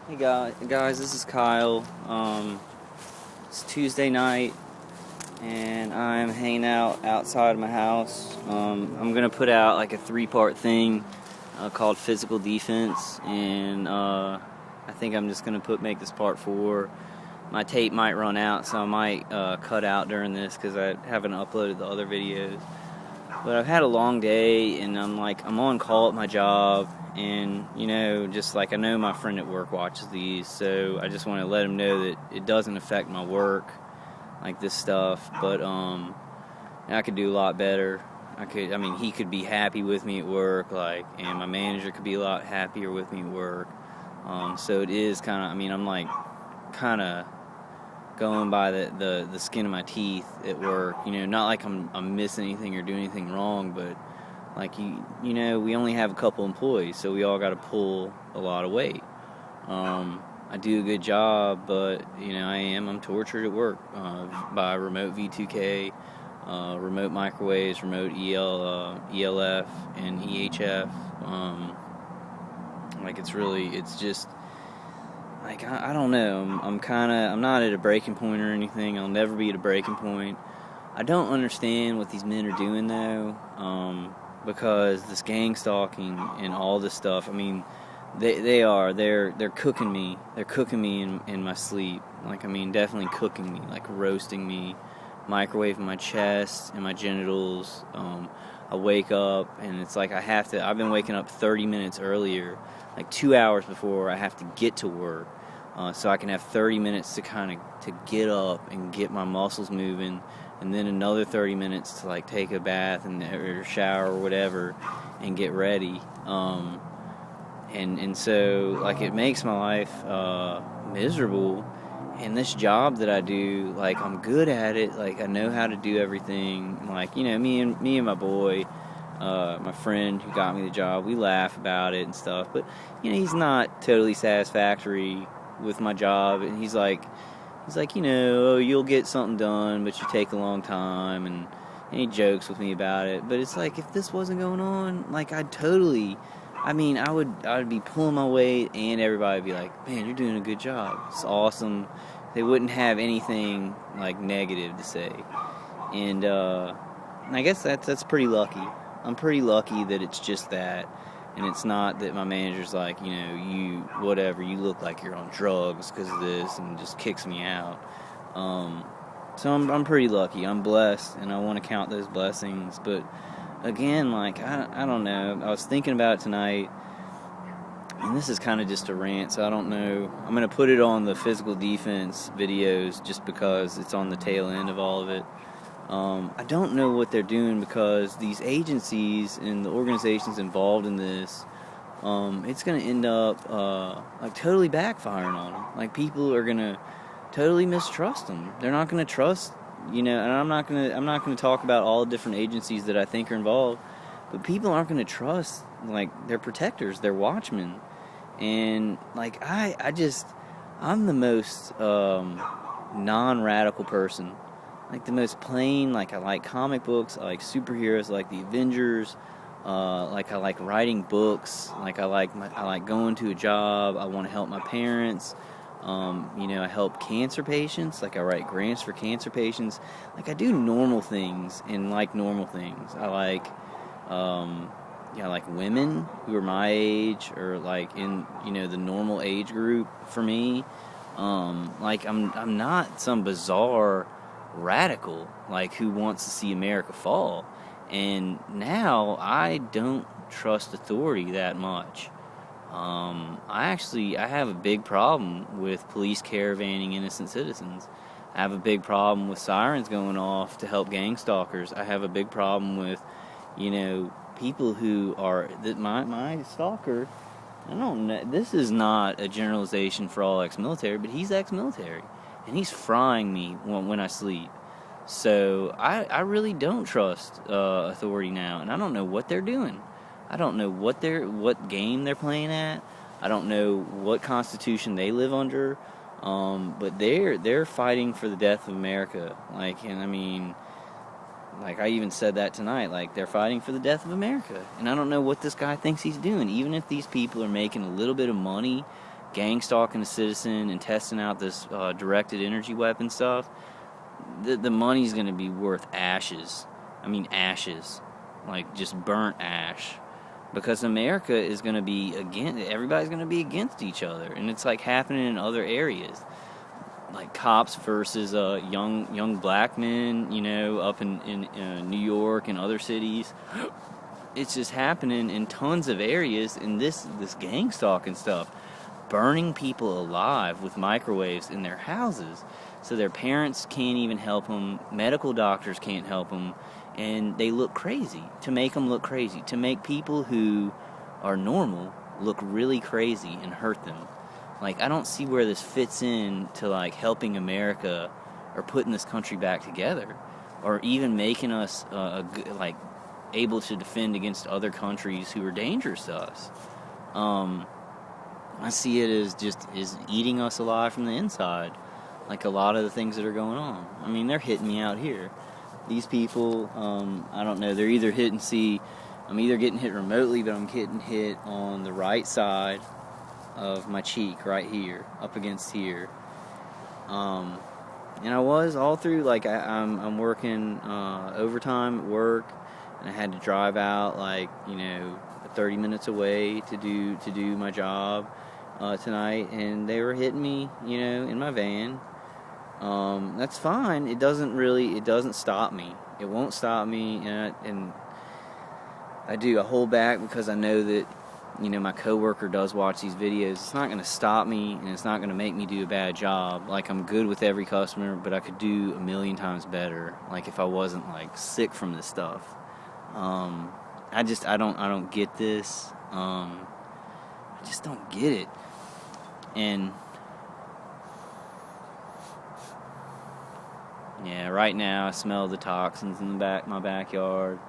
Hey guys, this is Kyle. It's Tuesday night, and I'm hanging out outside of my house. I'm gonna put out like a 3-part thing called Physical Defense, and I think I'm just gonna make this part 4. My tape might run out, so I might cut out during this because I haven't uploaded the other videos. But I've had a long day, and I'm on call at my job, and just like I know my friend at work watches these, so I just want to let him know that it doesn't affect my work, like this stuff. But I could do a lot better. He could be happy with me at work, and my manager could be a lot happier with me at work. So it is kind of, I'm like kind of going by the skin of my teeth at work. Not like I'm missing anything or doing anything wrong, but like we only have a couple employees, so we all got to pull a lot of weight. I do a good job, but I'm tortured at work by remote V2K, remote microwaves, remote ELF and EHF. It's just like I don't know. I'm not at a breaking point or anything. I'll never be at a breaking point. I don't understand what these men are doing though, because this gang stalking and all this stuff. They're cooking me. They're cooking me in my sleep. Definitely cooking me, like roasting me, microwaving my chest and my genitals. I wake up and it's like I've been waking up 30 minutes earlier, like 2 hours before I have to get to work, so I can have 30 minutes to get up and get my muscles moving, and then another 30 minutes to like take a bath or shower or whatever and get ready. And so like it makes my life miserable. And this job that I do, like I'm good at it, like I know how to do everything. Like me and my boy, my friend who got me the job, we laugh about it and stuff. But he's not totally satisfactory with my job, and he's like, you'll get something done, but you take a long time, and he jokes with me about it. But it's like, if this wasn't going on, like I would be pulling my weight, and everybody would be like, man, you're doing a good job. It's awesome. They wouldn't have anything like negative to say. And I guess that's pretty lucky. I'm pretty lucky that it's just that, and it's not that my manager's like, you look like you're on drugs because of this, and just kicks me out. So I'm pretty lucky. I'm blessed, and I want to count those blessings. But again, like I don't know. I was thinking about it tonight, and this is kind of just a rant, so I don't know. I'm going to put it on the physical defense videos just because it's on the tail end of all of it. I don't know what they're doing, because these agencies and the organizations involved in this, it's going to end up like totally backfiring on them. Like people are going to totally mistrust them. They're not going to trust, and I'm not going to talk about all the different agencies that I think are involved, but people aren't going to trust like their protectors, their watchmen. And like I'm the most non-radical person. Like the most plain, like I like comic books, I like superheroes, I like the Avengers, like I like writing books, like I like going to a job, I want to help my parents, I help cancer patients, like I write grants for cancer patients, like I do normal things and like normal things. I like women who are my age, or like in the normal age group for me. Like I'm not some bizarre radical like who wants to see America fall. And now I don't trust authority that much. I have a big problem with police caravanning innocent citizens. I have a big problem with sirens going off to help gang stalkers. I have a big problem with people who are that my stalker. I don't know. This is not a generalization for all ex-military, but he's ex-military, and he's frying me when I sleep. So I really don't trust authority now, and I don't know what they're doing. I don't know what game they're playing at. I don't know what constitution they live under. But they're fighting for the death of America. Like I even said that tonight, like they're fighting for the death of America. And I don't know what this guy thinks he's doing. Even if these people are making a little bit of money gang stalking a citizen and testing out this directed energy weapon stuff, the money's going to be worth ashes. I mean ashes, like just burnt ash, because America is going to be everybody's going to be against each other, and it's like happening in other areas, like cops versus young black men, up in New York and other cities. It's just happening in tons of areas, and this gang stalking stuff, burning people alive with microwaves in their houses, so their parents can't even help them, medical doctors can't help them, and they look crazy, to make them look crazy, to make people who are normal look really crazy and hurt them. Like, I don't see where this fits in to, like, helping America or putting this country back together, or even making us, able to defend against other countries who are dangerous to us. I see it as eating us alive from the inside, like a lot of the things that are going on. I mean, they're hitting me out here. These people, I don't know, they're either I'm either getting hit remotely, but I'm getting hit on the right side of my cheek, right here, up against here. And I was all through, like, I'm working overtime at work, and I had to drive out, 30 minutes away to do my job tonight, and they were hitting me, in my van. That's fine. It doesn't stop me. It won't stop me, and I hold back because I know that, my coworker does watch these videos. It's not going to stop me, and it's not going to make me do a bad job. Like, I'm good with every customer, but I could do a million times better, like, if I wasn't, like, sick from this stuff. I don't get this. I just don't get it. And yeah, right now I smell the toxins in my backyard.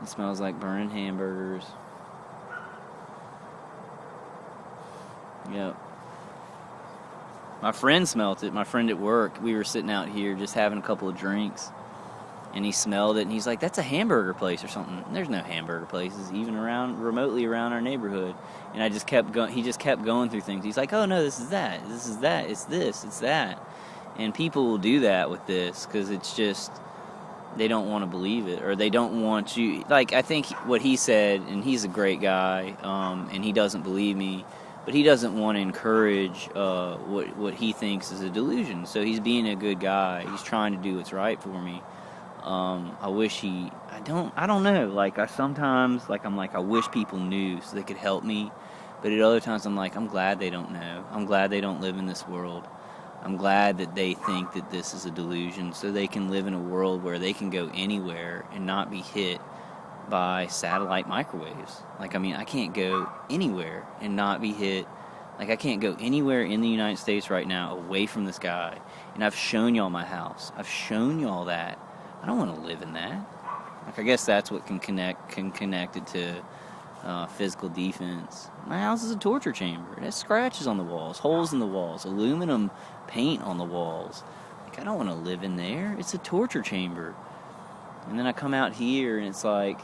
It smells like burning hamburgers. Yep. My friend smelt it. My friend at work. We were sitting out here just having a couple of drinks, and he smelled it, and he's like, "That's a hamburger place or something." And there's no hamburger places even remotely around our neighborhood. And I just kept going. He just kept going through things. He's like, "Oh no, this is that. This is that. It's this. It's that." And people will do that with this because it's just, they don't want to believe it, or they don't want you. Like, I think what he said, and he's a great guy, and he doesn't believe me, but he doesn't want to encourage what he thinks is a delusion. So he's being a good guy. He's trying to do what's right for me. I wish I don't know. Like, I wish people knew so they could help me. But at other times, I'm like, I'm glad they don't know. I'm glad they don't live in this world. I'm glad that they think that this is a delusion, so they can live in a world where they can go anywhere and not be hit by satellite microwaves. Like, I mean, I can't go anywhere and not be hit. Like, I can't go anywhere in the United States right now away from this guy. And I've shown y'all my house. I've shown y'all that. I don't want to live in that. Like, I guess that's what can connect it to physical defense. My house is a torture chamber. It has scratches on the walls, holes in the walls, aluminum paint on the walls. Like, I don't want to live in there. It's a torture chamber. And then I come out here, and it's like,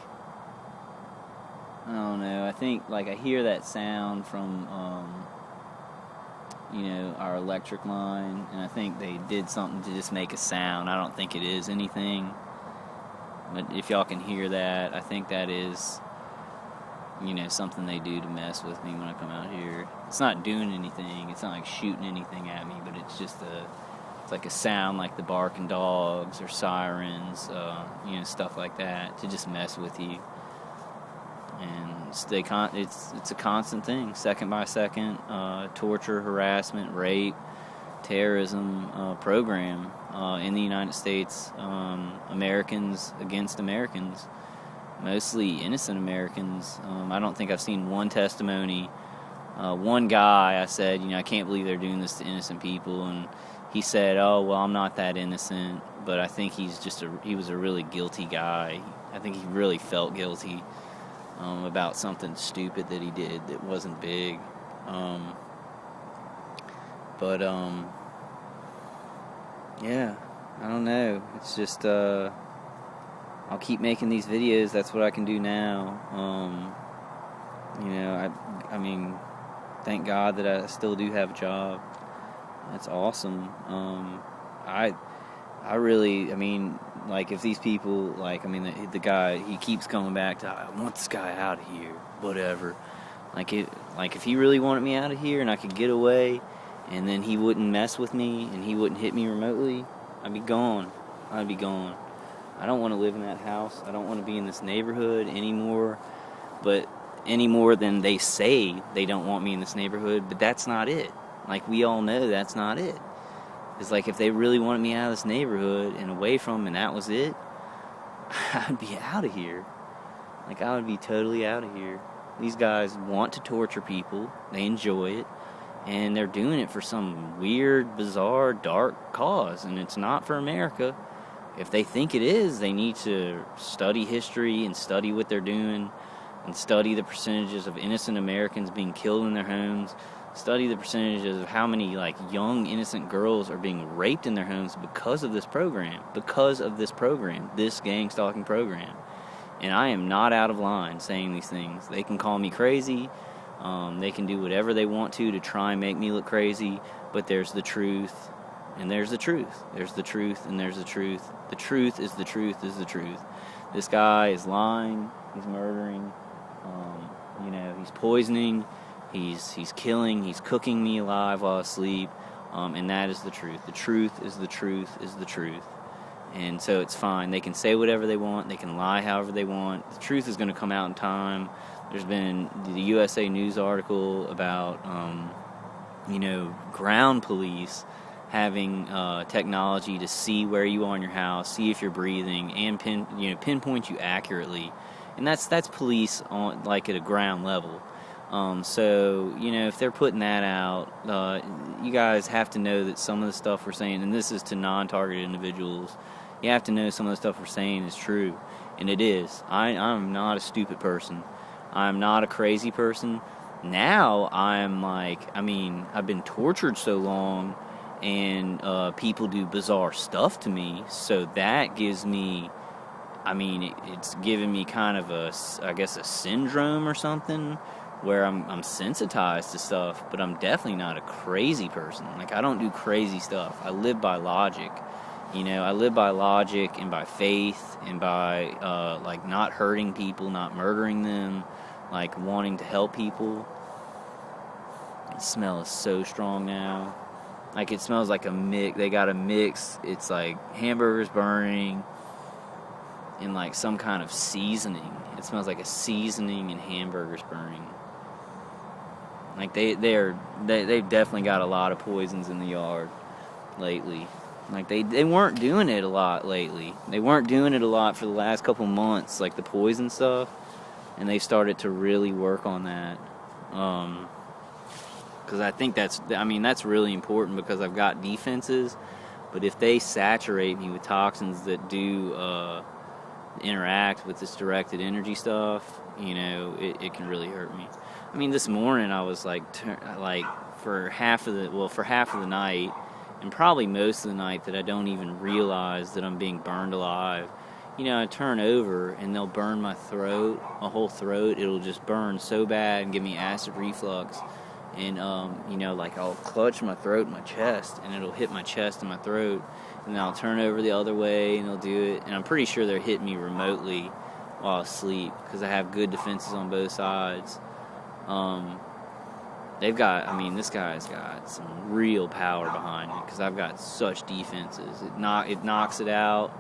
I don't know, I think, like, I hear that sound from, our electric line, and I think they did something to just make a sound. I don't think it is anything. But if y'all can hear that, I think that is, something they do to mess with me when I come out here. It's not doing anything. It's not like shooting anything at me, but it's just it's like a sound like the barking dogs or sirens, stuff like that, to just mess with you. And it's a constant thing, second by second, torture, harassment, rape, terrorism program in the United States. Americans against Americans, mostly innocent Americans. I don't think I've seen one testimony. One guy, I said, I can't believe they're doing this to innocent people, and he said, "Oh, well, I'm not that innocent," but I think he was a really guilty guy. I think he really felt guilty about something stupid that he did that wasn't big. Yeah, I don't know. It's just, I'll keep making these videos. That's what I can do now. I mean, thank God that I still do have a job. That's awesome. I really, I mean, like, if these people, like, I mean, the guy, he keeps coming back to, I want this guy out of here, whatever. Like, if he really wanted me out of here and I could get away, and then he wouldn't mess with me and he wouldn't hit me remotely, I'd be gone. I'd be gone. I don't want to live in that house. I don't want to be in this neighborhood anymore. But any more than they say they don't want me in this neighborhood, but that's not it. Like, we all know that's not it. It's like, if they really wanted me out of this neighborhood and away from them and that was it, I'd be out of here. Like, I would be totally out of here. These guys want to torture people. They enjoy it. And they're doing it for some weird, bizarre, dark cause. And it's not for America. If they think it is, they need to study history and study what they're doing and study the percentages of innocent Americans being killed in their homes. Study the percentages of how many, like, young, innocent girls are being raped in their homes because of this program. Because of this program. This gang stalking program. And I am not out of line saying these things. They can call me crazy. They can do whatever they want to try and make me look crazy. But there's the truth. And there's the truth. There's the truth and there's the truth. The truth is the truth is the truth. This guy is lying. He's murdering. He's poisoning. He's killing. He's cooking me alive while asleep. And that is the truth. The truth is the truth is the truth. And so it's fine. They can say whatever they want. They can lie however they want. The truth is going to come out in time. There's been the USA News article about, ground police having technology to see where you are in your house, see if you're breathing, and pinpoint you accurately. And that's police on, like, at a ground level. So if they're putting that out, you guys have to know that some of the stuff we're saying, and this is to non-targeted individuals, you have to know some of the stuff we're saying is true. And it is. I'm not a stupid person. I'm not a crazy person. Now I've been tortured so long, and people do bizarre stuff to me, so that gives me, it's giving me kind of a syndrome or something, where I'm sensitized to stuff, but I'm definitely not a crazy person. Like, I don't do crazy stuff. I live by logic. I live by logic and by faith and by, not hurting people, not murdering them, like, wanting to help people. The smell is so strong now. Like, it smells like a mix. They got a mix. It's like hamburgers burning and, like, some kind of seasoning. It smells like a seasoning and hamburgers burning. Like, they've definitely got a lot of poisons in the yard lately. Like, they weren't doing it a lot lately. They weren't doing it a lot for the last couple months, like the poison stuff. And they started to really work on that. Because I think that's really important, because I've got defenses. But if they saturate me with toxins that do interact with this directed energy stuff, it can really hurt me. This morning I was for half of the night, and probably most of the night, that I don't even realize that I'm being burned alive. I turn over and they'll burn my throat, my whole throat. It'll just burn so bad and give me acid reflux. And, I'll clutch my throat and my chest, and it'll hit my chest and my throat. And then I'll turn over the other way and they'll do it. And I'm pretty sure they're hitting me remotely while asleep, because I have good defenses on both sides. This guy's got some real power behind it, because I've got such defenses. It knocks it out.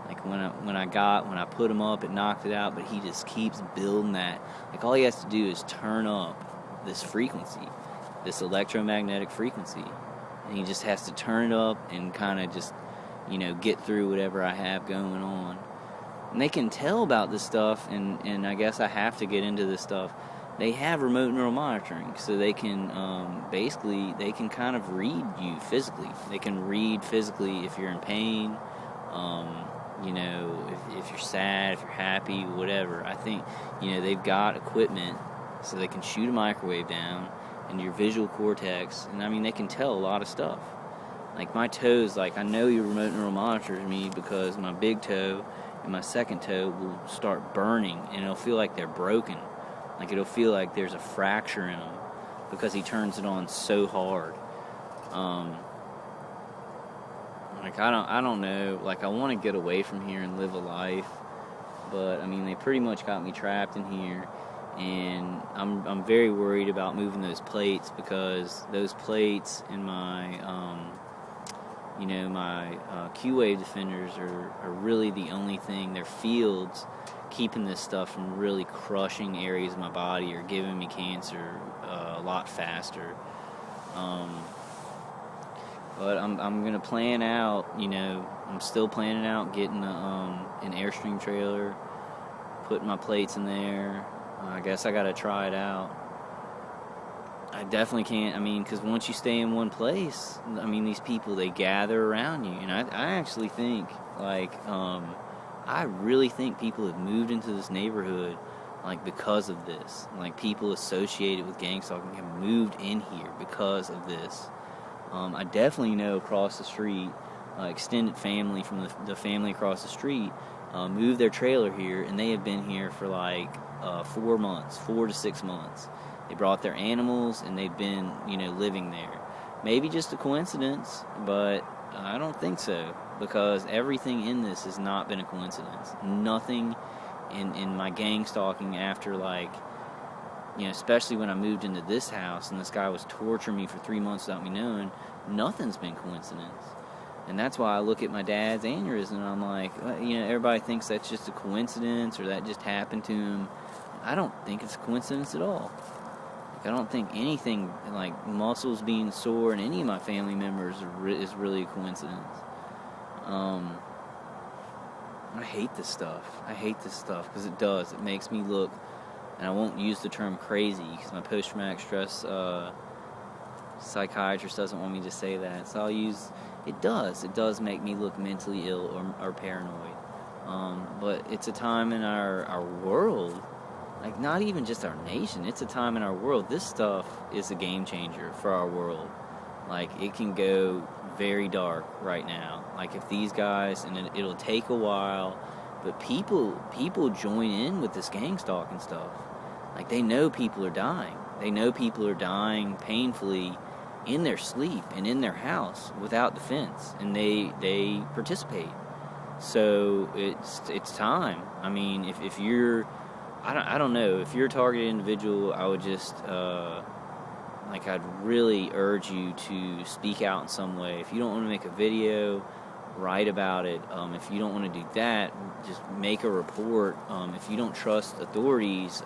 Like, when I put him up, it knocked it out, but he just keeps building that. Like, all he has to do is turn up this frequency, this electromagnetic frequency, and he just has to turn it up and kind of just, get through whatever I have going on. And they can tell about this stuff, and I guess I have to get into this stuff. They have remote neural monitoring, so they can they can kind of read you physically. They can read physically if you're in pain, if you're sad, if you're happy, whatever. I think, they've got equipment so they can shoot a microwave down into your visual cortex, and they can tell a lot of stuff. Like, my toes, I know your remote neural monitors me, because my big toe and my second toe will start burning, and it'll feel like they're broken. Like, it'll feel like there's a fracture in them. because he turns it on so hard. Like I don't know. Like I want to get away from here and live a life, but I mean they pretty much got me trapped in here, and I'm very worried about moving those plates, because those plates in my my Q-Wave defenders are really the only thing. They're fields keeping this stuff from really crushing areas of my body or giving me cancer a lot faster. But I'm gonna plan out. I'm still planning out getting an Airstream trailer, putting my plates in there. I guess I gotta try it out. I definitely can't. I mean, because once you stay in one place, I mean, these people, they gather around you, and I actually think I really think people have moved into this neighborhood because of this. Like people associated with gang stalking have moved in here because of this. I definitely know across the street, extended family from the family across the street moved their trailer here, and they have been here for 4 to 6 months. They brought their animals, and they've been, living there. Maybe just a coincidence, but I don't think so, because everything in this has not been a coincidence. Nothing in my gang stalking after, especially when I moved into this house and this guy was torturing me for 3 months without me knowing, nothing's been coincidence. And that's why I look at my dad's aneurysm and I'm like, everybody thinks that's just a coincidence or that just happened to him. I don't think it's a coincidence at all. I don't think anything like muscles being sore in any of my family members is really a coincidence. I hate this stuff. Because it does. It makes me look, and I won't use the term crazy because my post-traumatic stress psychiatrist doesn't want me to say that. So I'll use, it does make me look mentally ill or paranoid. But it's a time in our world, not even just our nation, it's a time in our world. This stuff is a game changer for our world. It can go very dark right now. If these guys, and it'll take a while, but people join in with this gang stalking stuff. They know people are dying. They know people are dying painfully in their sleep and in their house without defense, and they participate. So it's time. I mean, if you're, I don't know, if you're a targeted individual, I would just I'd really urge you to speak out in some way. If you don't want to make a video, write about it. If you don't want to do that, just make a report. If you don't trust authorities,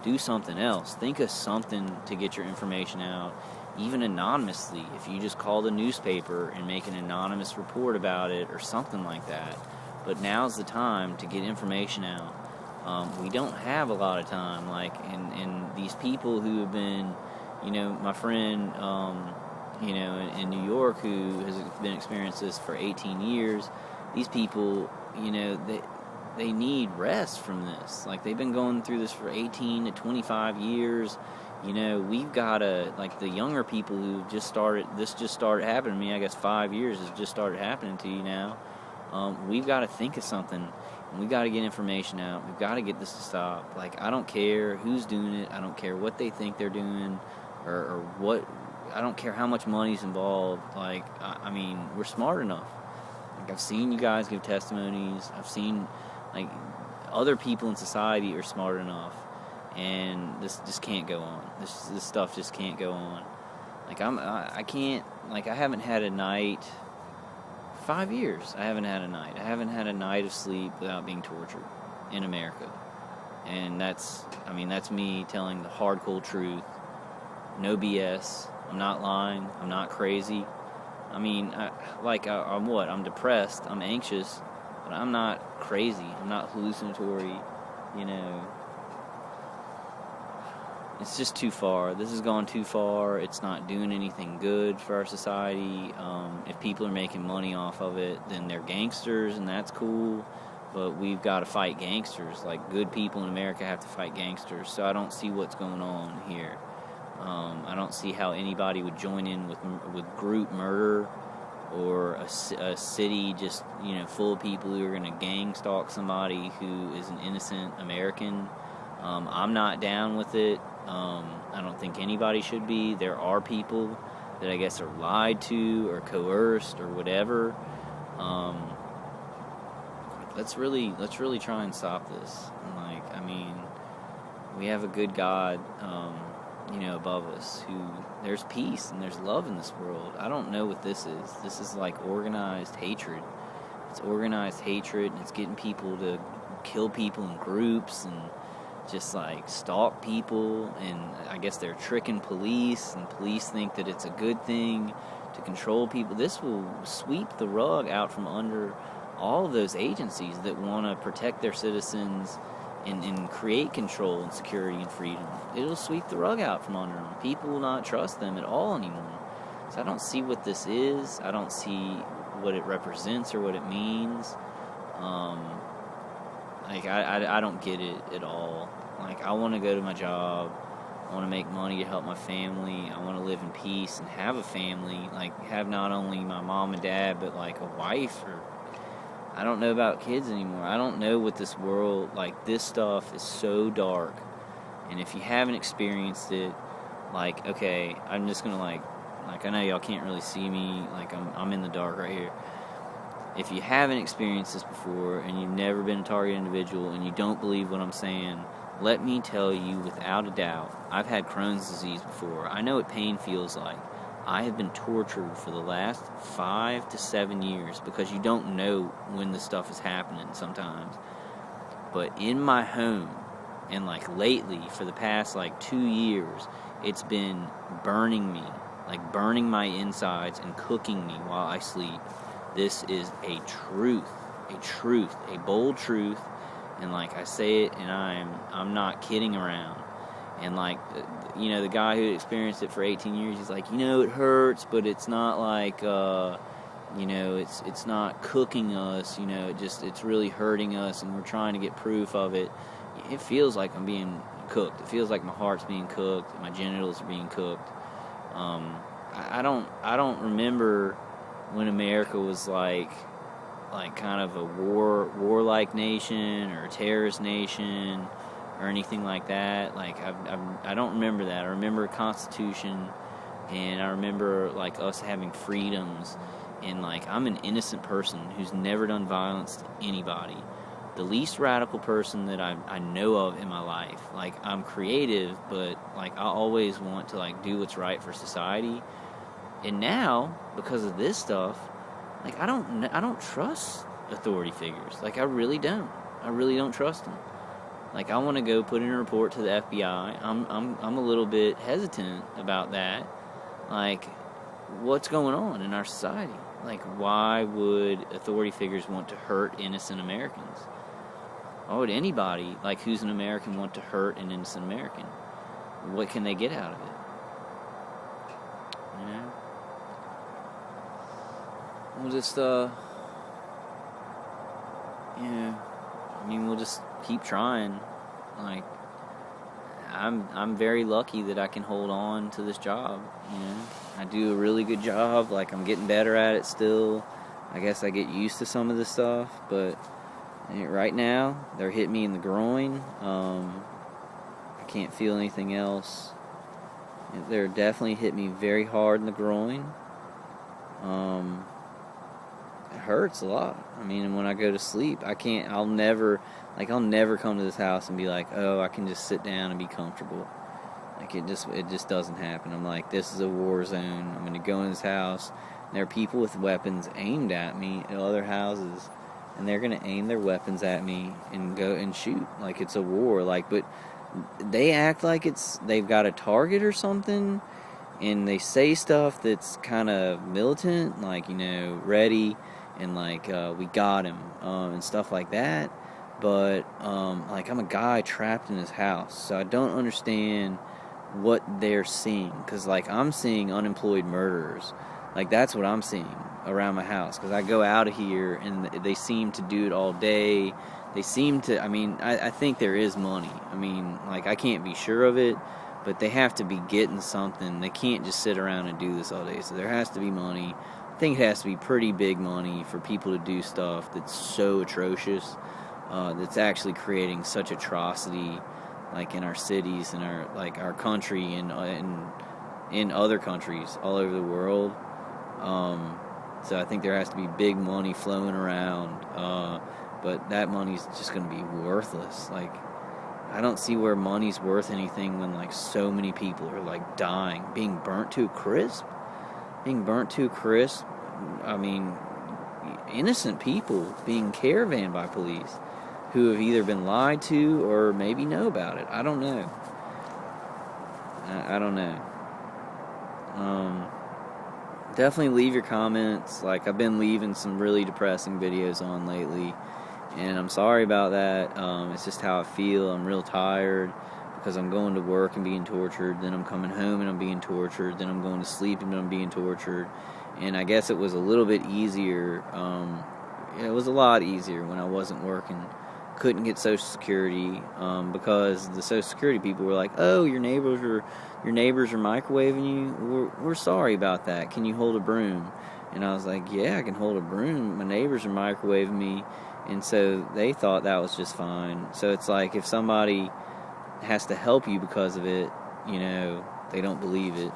do something else. Think of something to get your information out, even anonymously. If you just call the newspaper and make an anonymous report about it or something like that. But now's the time to get information out. We don't have a lot of time. And these people who have been, my friend, in New York, who has been experiencing this for 18 years, these people, they need rest from this. They've been going through this for 18 to 25 years. We've got to, the younger people who just started happening to me, I guess 5 years has just started happening to you now. We've got to think of something, and we've got to get information out. We've got to get this to stop. I don't care who's doing it. I don't care what they think they're doing or what. I don't care how much money's involved. I mean, we're smart enough. I've seen you guys give testimonies. I've seen, other people in society are smart enough, and this just can't go on. This stuff just can't go on. I can't, I haven't had a night, 5 years, I haven't had a night. I haven't had a night of sleep without being tortured in America. And that's me telling the hard, cold truth. No BS. I'm not lying. I'm not crazy. I mean, I'm what? I'm depressed. I'm anxious. But I'm not crazy. I'm not hallucinatory. It's just too far. This has gone too far. It's not doing anything good for our society. If people are making money off of it, then they're gangsters, and that's cool. But we've got to fight gangsters. Good people in America have to fight gangsters. So I don't see what's going on here. I don't see how anybody would join in with group murder or a city just full of people who are going to gang stalk somebody who is an innocent American. I'm not down with it. I don't think anybody should be. There are people that I guess are lied to or coerced or whatever. Um, let's really try and stop this. And like, I mean, we have a good God, above us, who there's peace and there's love in this world. I don't know what this is. This is like organized hatred. It's organized hatred, and it's getting people to kill people in groups and just like stalk people, and I guess they're tricking police, and police think that it's a good thing to control people. This will sweep the rug out from under all of those agencies that want to protect their citizens and create control and security and freedom. It'll sweep the rug out from under them. People will not trust them at all anymore. So I don't see what this is. I don't see what it represents or what it means. I don't get it at all. Like, I want to go to my job. I want to make money to help my family. I want to live in peace and have a family. Like, have not only my mom and dad, but like a wife. Or I don't know about kids anymore. I don't know what this world, like, this stuff is so dark. And if you haven't experienced it, like, okay, I'm just gonna like I know y'all can't really see me. Like, I'm in the dark right here. If you haven't experienced this before and you've never been a target individual and you don't believe what I'm saying, let me tell you without a doubt, I've had Crohn's disease before. I know what pain feels like. I have been tortured for the last 5 to 7 years because you don't know when the stuff is happening sometimes. But in my home, and like lately, for the past like 2 years, it's been burning me, like burning my insides and cooking me while I sleep. This is a truth, a bold truth, and like I say it, and I'm not kidding around. And like, the guy who experienced it for 18 years, he's like, it hurts, but it's not like, it's not cooking us, it's really hurting us, and we're trying to get proof of it. It feels like I'm being cooked. It feels like my heart's being cooked, my genitals are being cooked. I don't remember when America was like kind of a warlike nation or a terrorist nation or anything like that. Like, I don't remember that. I remember a Constitution, and I remember like us having freedoms, and like I'm an innocent person who's never done violence to anybody. The least radical person that I know of in my life. Like, I'm creative, but like I always want to like do what's right for society. And now, because of this stuff, like I don't trust authority figures. Like, I really don't. I really don't trust them. Like, I want to go put in a report to the FBI. I'm a little bit hesitant about that. Like, what's going on in our society? Like, why would authority figures want to hurt innocent Americans? Why would anybody, like, who's an American, want to hurt an innocent American? What can they get out of it? We'll just, we'll just keep trying. Like, I'm very lucky that I can hold on to this job. I do a really good job. Like, I'm getting better at it still. I guess I get used to some of this stuff, but right now they're hitting me in the groin. I can't feel anything else. They're definitely hit me very hard in the groin. It hurts a lot. I mean, when I go to sleep, I'll never come to this house and be like, oh, I can just sit down and be comfortable. Like, it just doesn't happen. I'm like, this is a war zone. I'm going to go in this house, and there are people with weapons aimed at me at other houses, and they're going to aim their weapons at me and go and shoot like it's a war. Like, but they act like they've got a target or something, and they say stuff that's kind of militant, like, ready, and like, we got him, and stuff like that. But like, I'm a guy trapped in his house, so I don't understand what they're seeing, because like, I'm seeing unemployed murderers. Like, that's what I'm seeing around my house, because I go out of here and they seem to do it all day. They seem to, I think there is money. Like, I can't be sure of it, but they have to be getting something. They can't just sit around and do this all day, so there has to be money. I think it has to be pretty big money for people to do stuff that's so atrocious, that's actually creating such atrocity like in our cities and our country and in other countries all over the world. So I think there has to be big money flowing around, but that money's just going to be worthless. Like, I don't see where money's worth anything when like so many people are like dying, being burnt to a crisp. I mean, innocent people being caravaned by police who have either been lied to or maybe know about it. I don't know. I don't know. Definitely leave your comments. Like, I've been leaving some really depressing videos on lately, and I'm sorry about that. It's just how I feel. I'm real tired because I'm going to work and being tortured, then I'm coming home and I'm being tortured, then I'm going to sleep and I'm being tortured. And I guess it was a little bit easier. It was a lot easier when I wasn't working. Couldn't get Social Security because the Social Security people were like, "Oh, your neighbors are microwaving you. We're sorry about that. Can you hold a broom?" And I was like, "Yeah, I can hold a broom. My neighbors are microwaving me," and so they thought that was just fine. So it's like if somebody has to help you because of it, they don't believe it.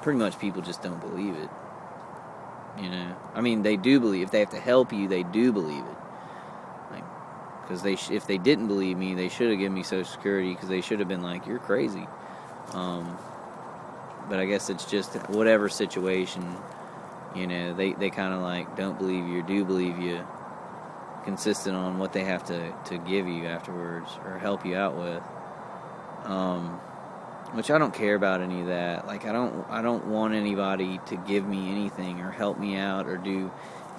Pretty much people just don't believe it. I mean, they do believe. If they have to help you, they do believe it. Because if they didn't believe me, they should have given me Social Security, because they should have been like, "You're crazy." But I guess it's just whatever situation, they kind of like don't believe you or do believe you, consistent on what they have to give you afterwards or help you out with. Which I don't care about any of that. Like, I don't want anybody to give me anything or help me out or do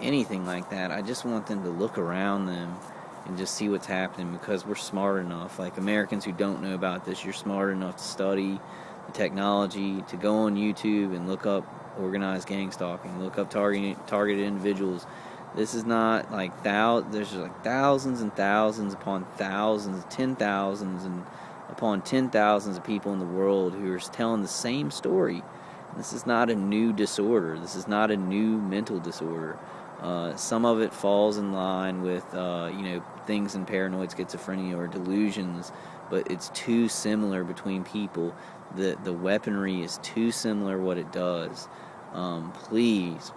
anything like that. I just want them to look around them and just see what's happening, because we're smart enough. Like, Americans who don't know about this, you're smart enough to study the technology, to go on YouTube and look up organized gang stalking, look up targeted individuals. This is not like there's like thousands and thousands upon thousands, 10,000s and upon 10,000s of people in the world who are telling the same story. This is not a new disorder. This is not a new mental disorder. Some of it falls in line with, things in paranoid schizophrenia or delusions, but it's too similar between people. The weaponry is too similar what it does. Please,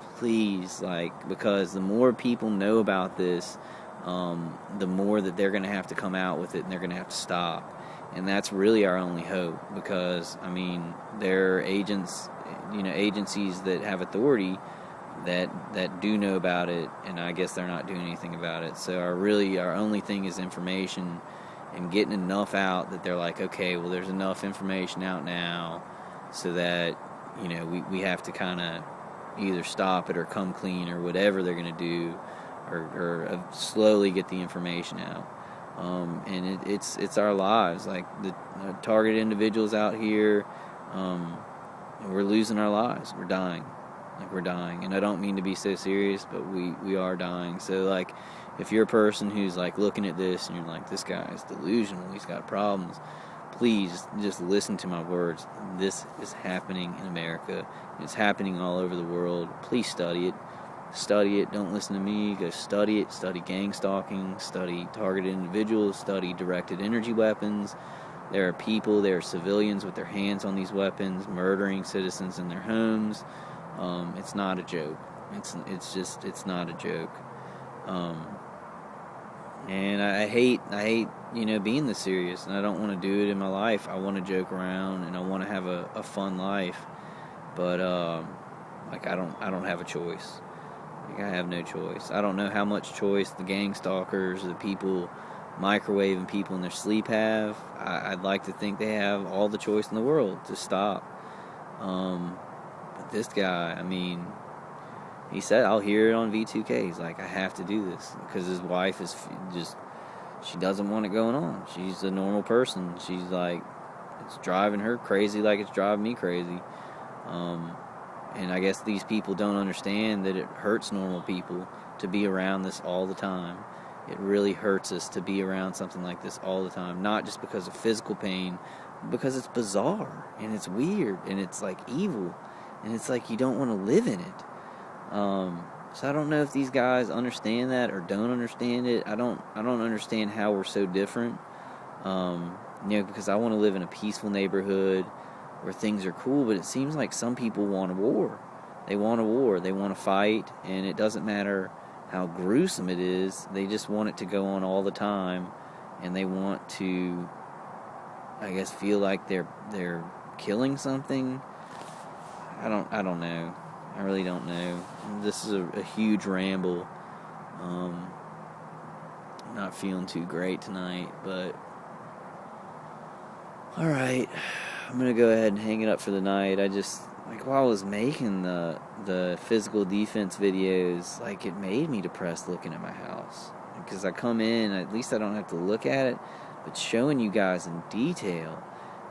because the more people know about this, the more that they're going to have to come out with it, and they're going to have to stop. And that's really our only hope, because, I mean, there are agencies that have authority that do know about it, and I guess they're not doing anything about it. So our only thing is information and getting enough out that they're like, okay, well, there's enough information out now so that, we have to kind of either stop it or come clean or whatever they're going to do, or slowly get the information out. And it's our lives. Like, the targeted individuals out here, we're losing our lives. We're dying. And I don't mean to be so serious, but we are dying. So, like, if you're a person who's like looking at this and you're like, "This guy's delusional, he's got problems," please just listen to my words. This is happening in America. It's happening all over the world. Please study it. Don't listen to me. Go study it. Study gang stalking, study targeted individuals, study directed energy weapons. There are civilians with their hands on these weapons, murdering citizens in their homes. It's not a joke. It's not a joke. And I hate, being this serious, and I don't want to do it in my life. I want to joke around, and I want to have a fun life, but I don't have a choice. Like, I have no choice. I don't know how much choice the gang stalkers, the people microwaving people in their sleep have. I'd like to think they have all the choice in the world to stop. But this guy, I mean, he said, I'll hear it on V2K. He's like, I have to do this because his wife is she doesn't want it going on. She's a normal person. She's like, it's driving her crazy like it's driving me crazy. And I guess these people don't understand that it hurts normal people to be around this all the time. It really hurts us to be around something like this all the time. Not just because of physical pain, but because it's bizarre and it's weird and it's like evil. And it's like you don't want to live in it. So I don't know if these guys understand that or don't understand it. I don't understand how we're so different. Because I want to live in a peaceful neighborhood where things are cool, but it seems like some people want a war. They want a war. They want to fight, and it doesn't matter how gruesome it is. They just want it to go on all the time, and they want to, I guess, feel like they're killing something. I don't know. I really don't know. This is a huge ramble. Not feeling too great tonight, but all right. I'm gonna go ahead and hang it up for the night. I just, like, while I was making the physical defense videos, like, it made me depressed looking at my house, because I come in, at least I don't have to look at it, but showing you guys in detail,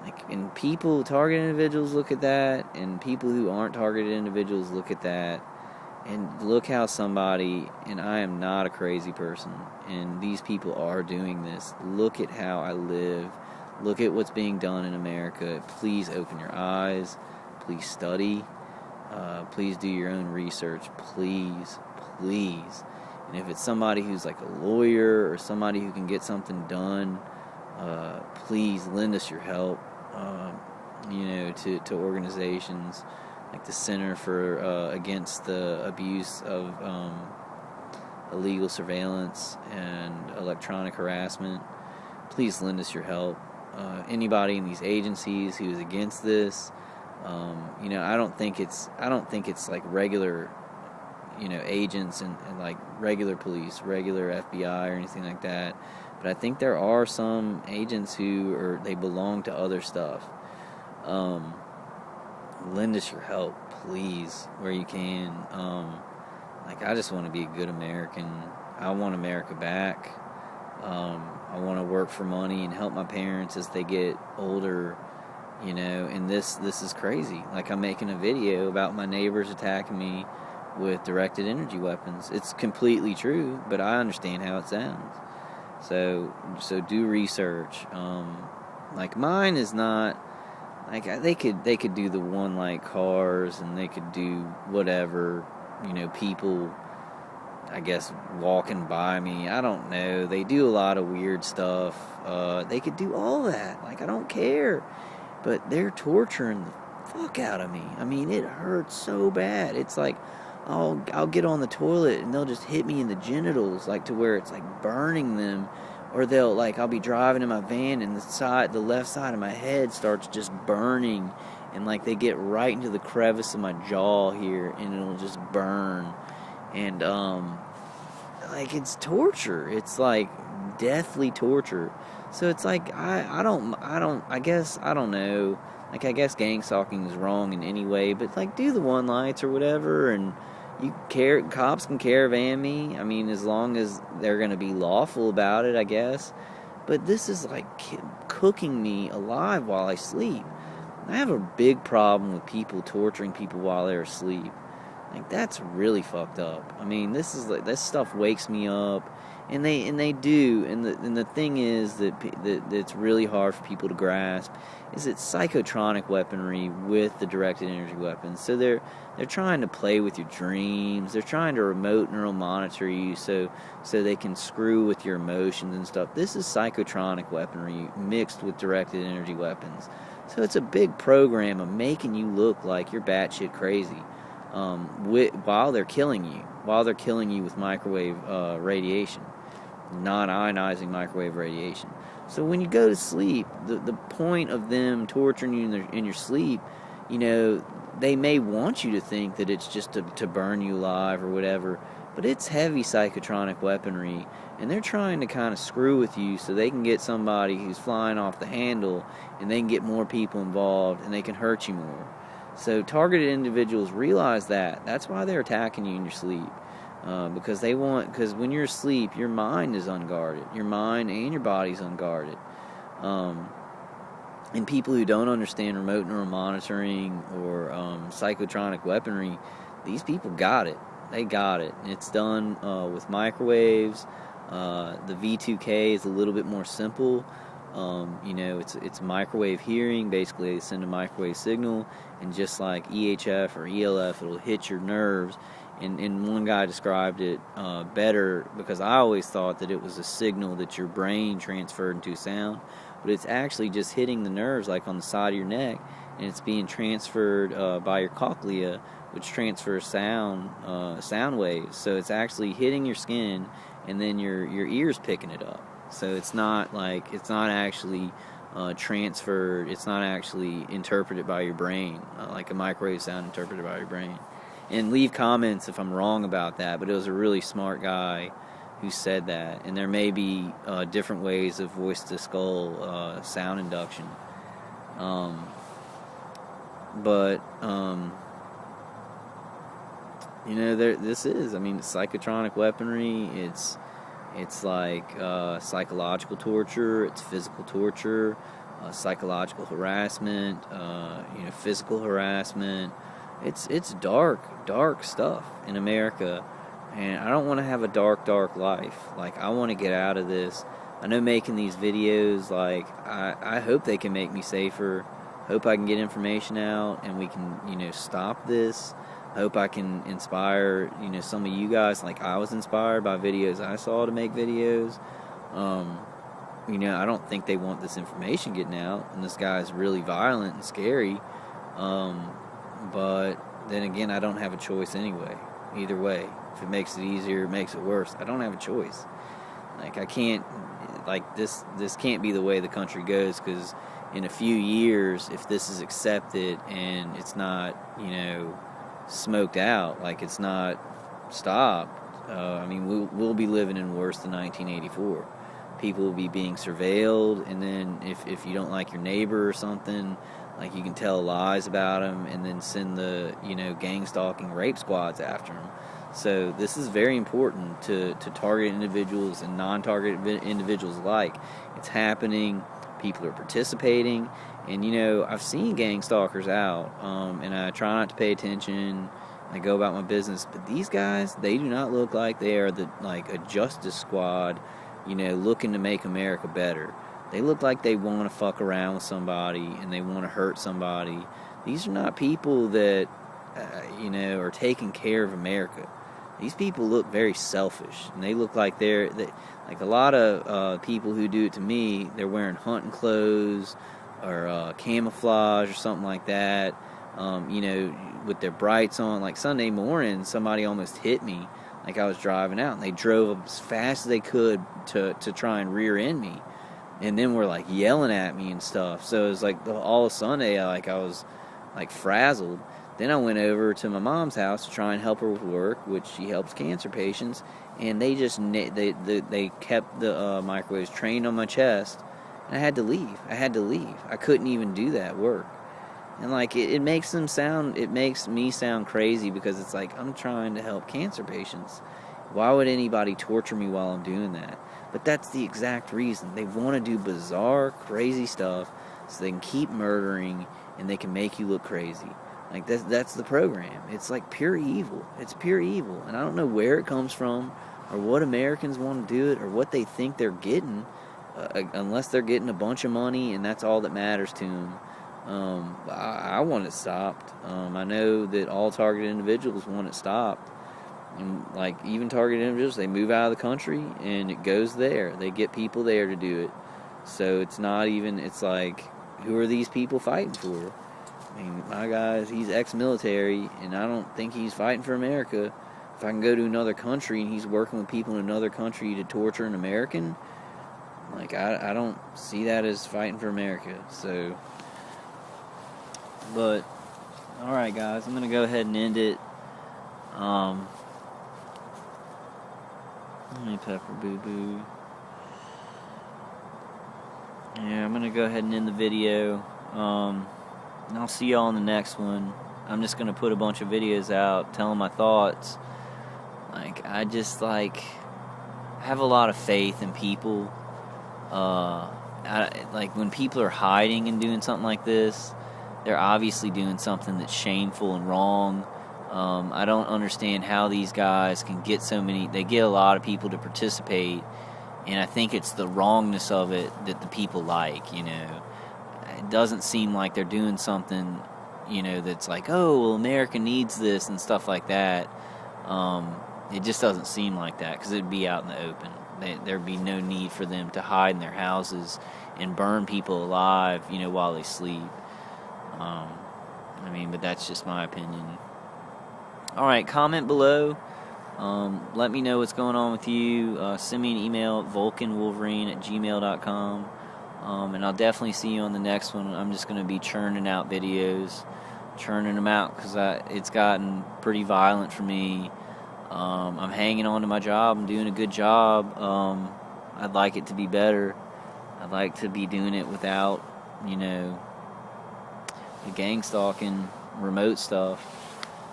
like, and people, target individuals look at that, and people who aren't targeted individuals look at that, and look how somebody, and I am not a crazy person, and these people are doing this. Look at how I live. Look at what's being done in America. Please open your eyes. Please study. Please do your own research. Please, please. And if it's somebody who's like a lawyer or somebody who can get something done, please lend us your help. To organizations like the Center for Against the Abuse of Illegal Surveillance and Electronic Harassment. Please lend us your help. Anybody in these agencies who is against this, I don't think it's like regular, agents and like regular police, regular FBI or anything like that. But I think there are some agents they belong to other stuff. Lend us your help, please, where you can. I just want to be a good American. I want America back. I want to work for money and help my parents as they get older, and this is crazy. Like, I'm making a video about my neighbors attacking me with directed energy weapons. It's completely true, but I understand how it sounds. So do research. Mine is not, they could do the one light cars, and they could do whatever, people, I guess, walking by me. I don't know. They do a lot of weird stuff. They could do all that. I don't care. But they're torturing the fuck out of me. I mean, it hurts so bad. It's like, I'll get on the toilet and they'll just hit me in the genitals, to where it's burning them. Or I'll be driving in my van and the left side of my head starts just burning. And they get right into the crevice of my jaw here, and it'll just burn. And it's torture. It's deathly torture. So it's I guess, I don't know. I guess gang stalking is wrong in any way, but do the one lights or whatever, and cops can caravan me. I mean, as long as they're going to be lawful about it, I guess. But this is cooking me alive while I sleep. I have a big problem with people torturing people while they're asleep. That's really fucked up. I mean, this stuff wakes me up, and they do. And the thing is that it's really hard for people to grasp is it's psychotronic weaponry with the directed energy weapons. So they're trying to play with your dreams. They're trying to remote neural monitor you so they can screw with your emotions and stuff. This is psychotronic weaponry mixed with directed energy weapons. So it's a big program of making you look like you're batshit crazy. While they're killing you with microwave radiation, non-ionizing microwave radiation. So when you go to sleep, the point of them torturing you in your sleep, they may want you to think that it's just to burn you alive or whatever, but it's heavy psychotronic weaponry, and they're trying to kind of screw with you so they can get somebody who's flying off the handle, and they can get more people involved, and they can hurt you more. So targeted individuals realize that. That's why they're attacking you in your sleep. Because when you're asleep, your mind is unguarded. Your mind and your body's unguarded. And people who don't understand remote neural monitoring or psychotronic weaponry, these people got it. They got it. It's done with microwaves. The V2K is a little bit more simple. It's microwave hearing. Basically, they send a microwave signal, and just like EHF or ELF, it'll hit your nerves, And one guy described it better, because I always thought that it was a signal that your brain transferred into sound, but it's actually just hitting the nerves like on the side of your neck, and it's being transferred by your cochlea, which transfers sound waves. So it's actually hitting your skin, and then your ears picking it up. So it's not actually transferred. It's not actually interpreted by your brain, like a microwave sound interpreted by your brain. And leave comments if I'm wrong about that, but it was a really smart guy who said that. And there may be different ways of voice to skull sound induction. This is, it's psychotronic weaponry. It's like psychological torture. It's physical torture, psychological harassment, physical harassment. It's dark stuff in America, and I don't want to have a dark life. Like, I want to get out of this. I know making these videos, like, I hope they can make me safer. Hope I can get information out, and we can, stop this. Hope I can inspire, some of you guys, like I was inspired by videos I saw to make videos. I don't think they want this information getting out, and this guy's really violent and scary. But then again, I don't have a choice anyway. Either way, if it makes it easier, it makes it worse. I don't have a choice. Like, I can't, like, this can't be the way the country goes, because in a few years, if this is accepted and it's not, smoked out, like, it's not stopped, we'll be living in worse than 1984. People will be being surveilled, and then if you don't like your neighbor or something, like, you can tell lies about them and then send the, gang stalking rape squads after them. So this is very important to target individuals and non-target individuals alike. It's happening. People are participating. And, I've seen gang stalkers out, and I try not to pay attention. I go about my business. But these guys, they do not look like they are a justice squad, looking to make America better. They look like they want to fuck around with somebody and they want to hurt somebody. These are not people that, are taking care of America. These people look very selfish, and they look like like a lot of people who do it to me, they're wearing hunting clothes or camouflage or something like that, with their brights on. Like, Sunday morning, somebody almost hit me, like I was driving out, and they drove as fast as they could to try and rear end me. And then were like yelling at me and stuff. So it was like all of Sunday, I was like frazzled. Then I went over to my mom's house to try and help her with work, which she helps cancer patients. And they just they kept the microwaves trained on my chest, and I had to leave. I couldn't even do that work. And like it makes me sound crazy, because it's like, I'm trying to help cancer patients. Why would anybody torture me while I'm doing that? But that's the exact reason. They want to do bizarre, crazy stuff so they can keep murdering, and they can make you look crazy. Like, that's the program. It's like pure evil. It's pure evil. And I don't know where it comes from, or what Americans want to do it, or what they think they're getting, unless they're getting a bunch of money, and that's all that matters to them. I want it stopped. I know that all targeted individuals want it stopped. And, like, even targeted individuals, they move out of the country, and it goes there. They get people there to do it. So it's not even, it's like, who are these people fighting for? My guy, he's ex-military, and I don't think he's fighting for America. If I can go to another country and he's working with people in another country to torture an American, like, I don't see that as fighting for America. So, but, alright guys, I'm going to go ahead and end it. Honey Pepper Boo Boo. Yeah, I'm going to go ahead and end the video. And I'll see y'all in the next one. I'm just going to put a bunch of videos out telling my thoughts. Like, I have a lot of faith in people. Like, when people are hiding and doing something like this, they're obviously doing something that's shameful and wrong. I don't understand how these guys can get they get a lot of people to participate, and I think it's the wrongness of it that the people like, It doesn't seem like they're doing something, that's like, oh, well, America needs this and stuff like that. It just doesn't seem like that because it'd be out in the open. There'd be no need for them to hide in their houses and burn people alive, while they sleep. But that's just my opinion. All right, comment below. Let me know what's going on with you. Send me an email at vulcanwolverine@gmail.com. And I'll definitely see you on the next one. I'm just going to be churning out videos. Churning them out because it's gotten pretty violent for me. I'm hanging on to my job. I'm doing a good job. I'd like it to be better. I'd like to be doing it without, the gang stalking, remote stuff.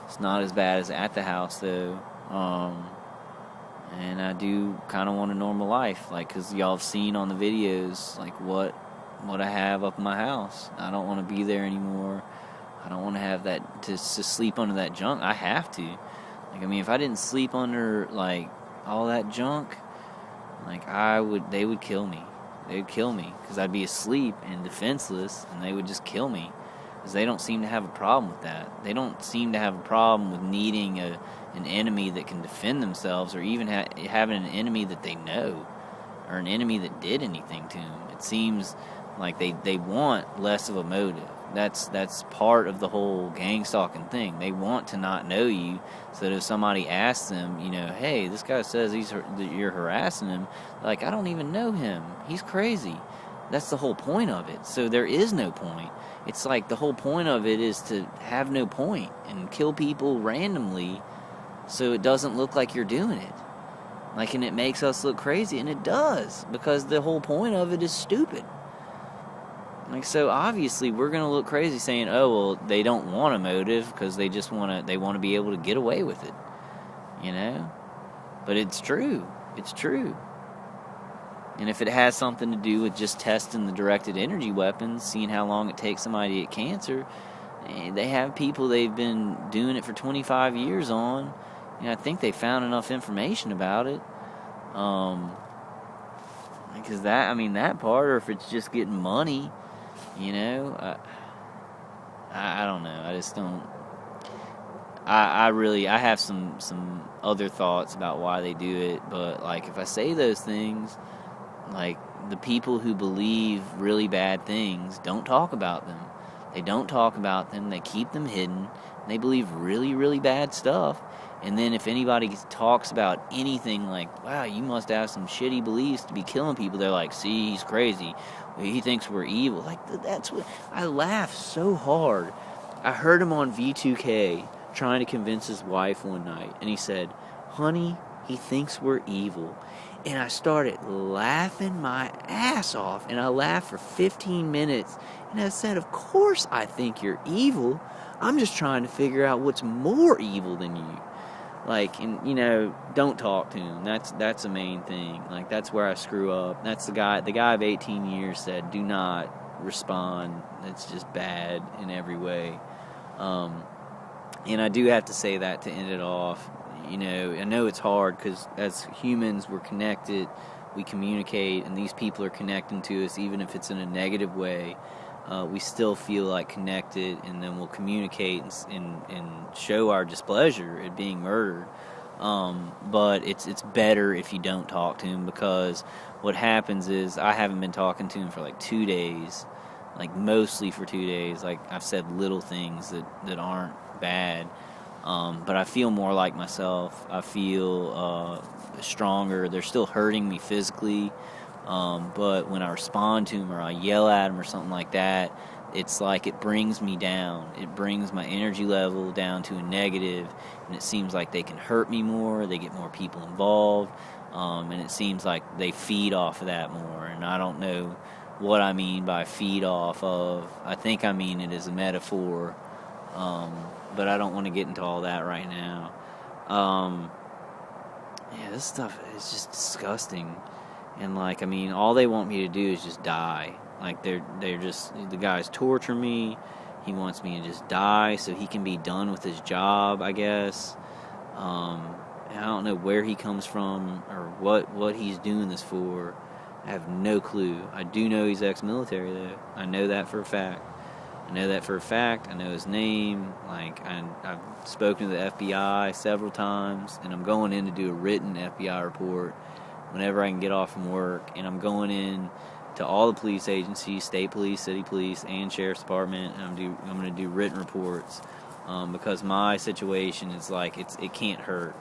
It's not as bad as at the house, though. And I do kind of want a normal life, because y'all have seen on the videos, what I have up in my house. I don't want to be there anymore. I don't want to have that, to sleep under that junk. I have to. If I didn't sleep under, all that junk, they would kill me. They would kill me, because I'd be asleep and defenseless, and they would just kill me. Because they don't seem to have a problem with that. They don't seem to have a problem with needing an enemy that can defend themselves, or even having an enemy that they know, or an enemy that did anything to them. It seems like they want less of a motive. That's part of the whole gang stalking thing. They want to not know you, so that if somebody asks them, hey, this guy says you're harassing him, I don't even know him. He's crazy. That's the whole point of it. So there is no point. It's the whole point of it is to have no point and kill people randomly, so it doesn't look like you're doing it. And it makes us look crazy, and it does, because the whole point of it is stupid. So obviously we're going to look crazy saying, oh, well, they don't want a motive because they just want to be able to get away with it, But it's true. It's true. And if it has something to do with just testing the directed energy weapons, seeing how long it takes somebody to get cancer, they have people they've been doing it for 25 years on. I think they found enough information about it. Because that part, or if it's just getting money, I don't know. I just don't. I have some other thoughts about why they do it, but if I say those things, the people who believe really bad things don't talk about them. They don't talk about them. They keep them hidden. They believe really, really bad stuff. And then if anybody talks about anything wow, you must have some shitty beliefs to be killing people, they're like, see, he's crazy. He thinks we're evil. That's what I laughed so hard. I heard him on V2K trying to convince his wife one night, and he said, honey, he thinks we're evil. And I started laughing my ass off, and I laughed for 15 minutes, and I said, of course I think you're evil. I'm just trying to figure out what's more evil than you. Don't talk to him. That's the main thing. That's where I screw up. That's the guy of 18 years said, do not respond. It's just bad in every way. And I do have to say that to end it off. I know it's hard because as humans, we're connected, we communicate, and these people are connecting to us, even if it's in a negative way. We still feel connected, and then we'll communicate and show our displeasure at being murdered. But it's better if you don't talk to him, because what happens is I haven't been talking to him for 2 days, mostly for 2 days. I've said little things that aren't bad. But I feel more like myself. I feel stronger. They're still hurting me physically. But when I respond to them or I yell at them or something like that, it's it brings me down. It brings my energy level down to a negative, and it seems like they can hurt me more. They get more people involved, and it seems like they feed off of that more. And I don't know what I mean by feed off of. I think I mean it as a metaphor, but I don't want to get into all that right now. This stuff is just disgusting. And all they want me to do is just die. They're just, the guy's torturing me. He wants me to just die so he can be done with his job, I guess. I don't know where he comes from or what he's doing this for. I have no clue. I do know he's ex-military, though. I know that for a fact. I know that for a fact. I know his name. Like, I've spoken to the FBI several times, and I'm going in to do a written FBI report whenever I can get off from work. And I'm going in to all the police agencies, state police, city police, and sheriff's department. And I'm going to do written reports because my situation is like it can't hurt.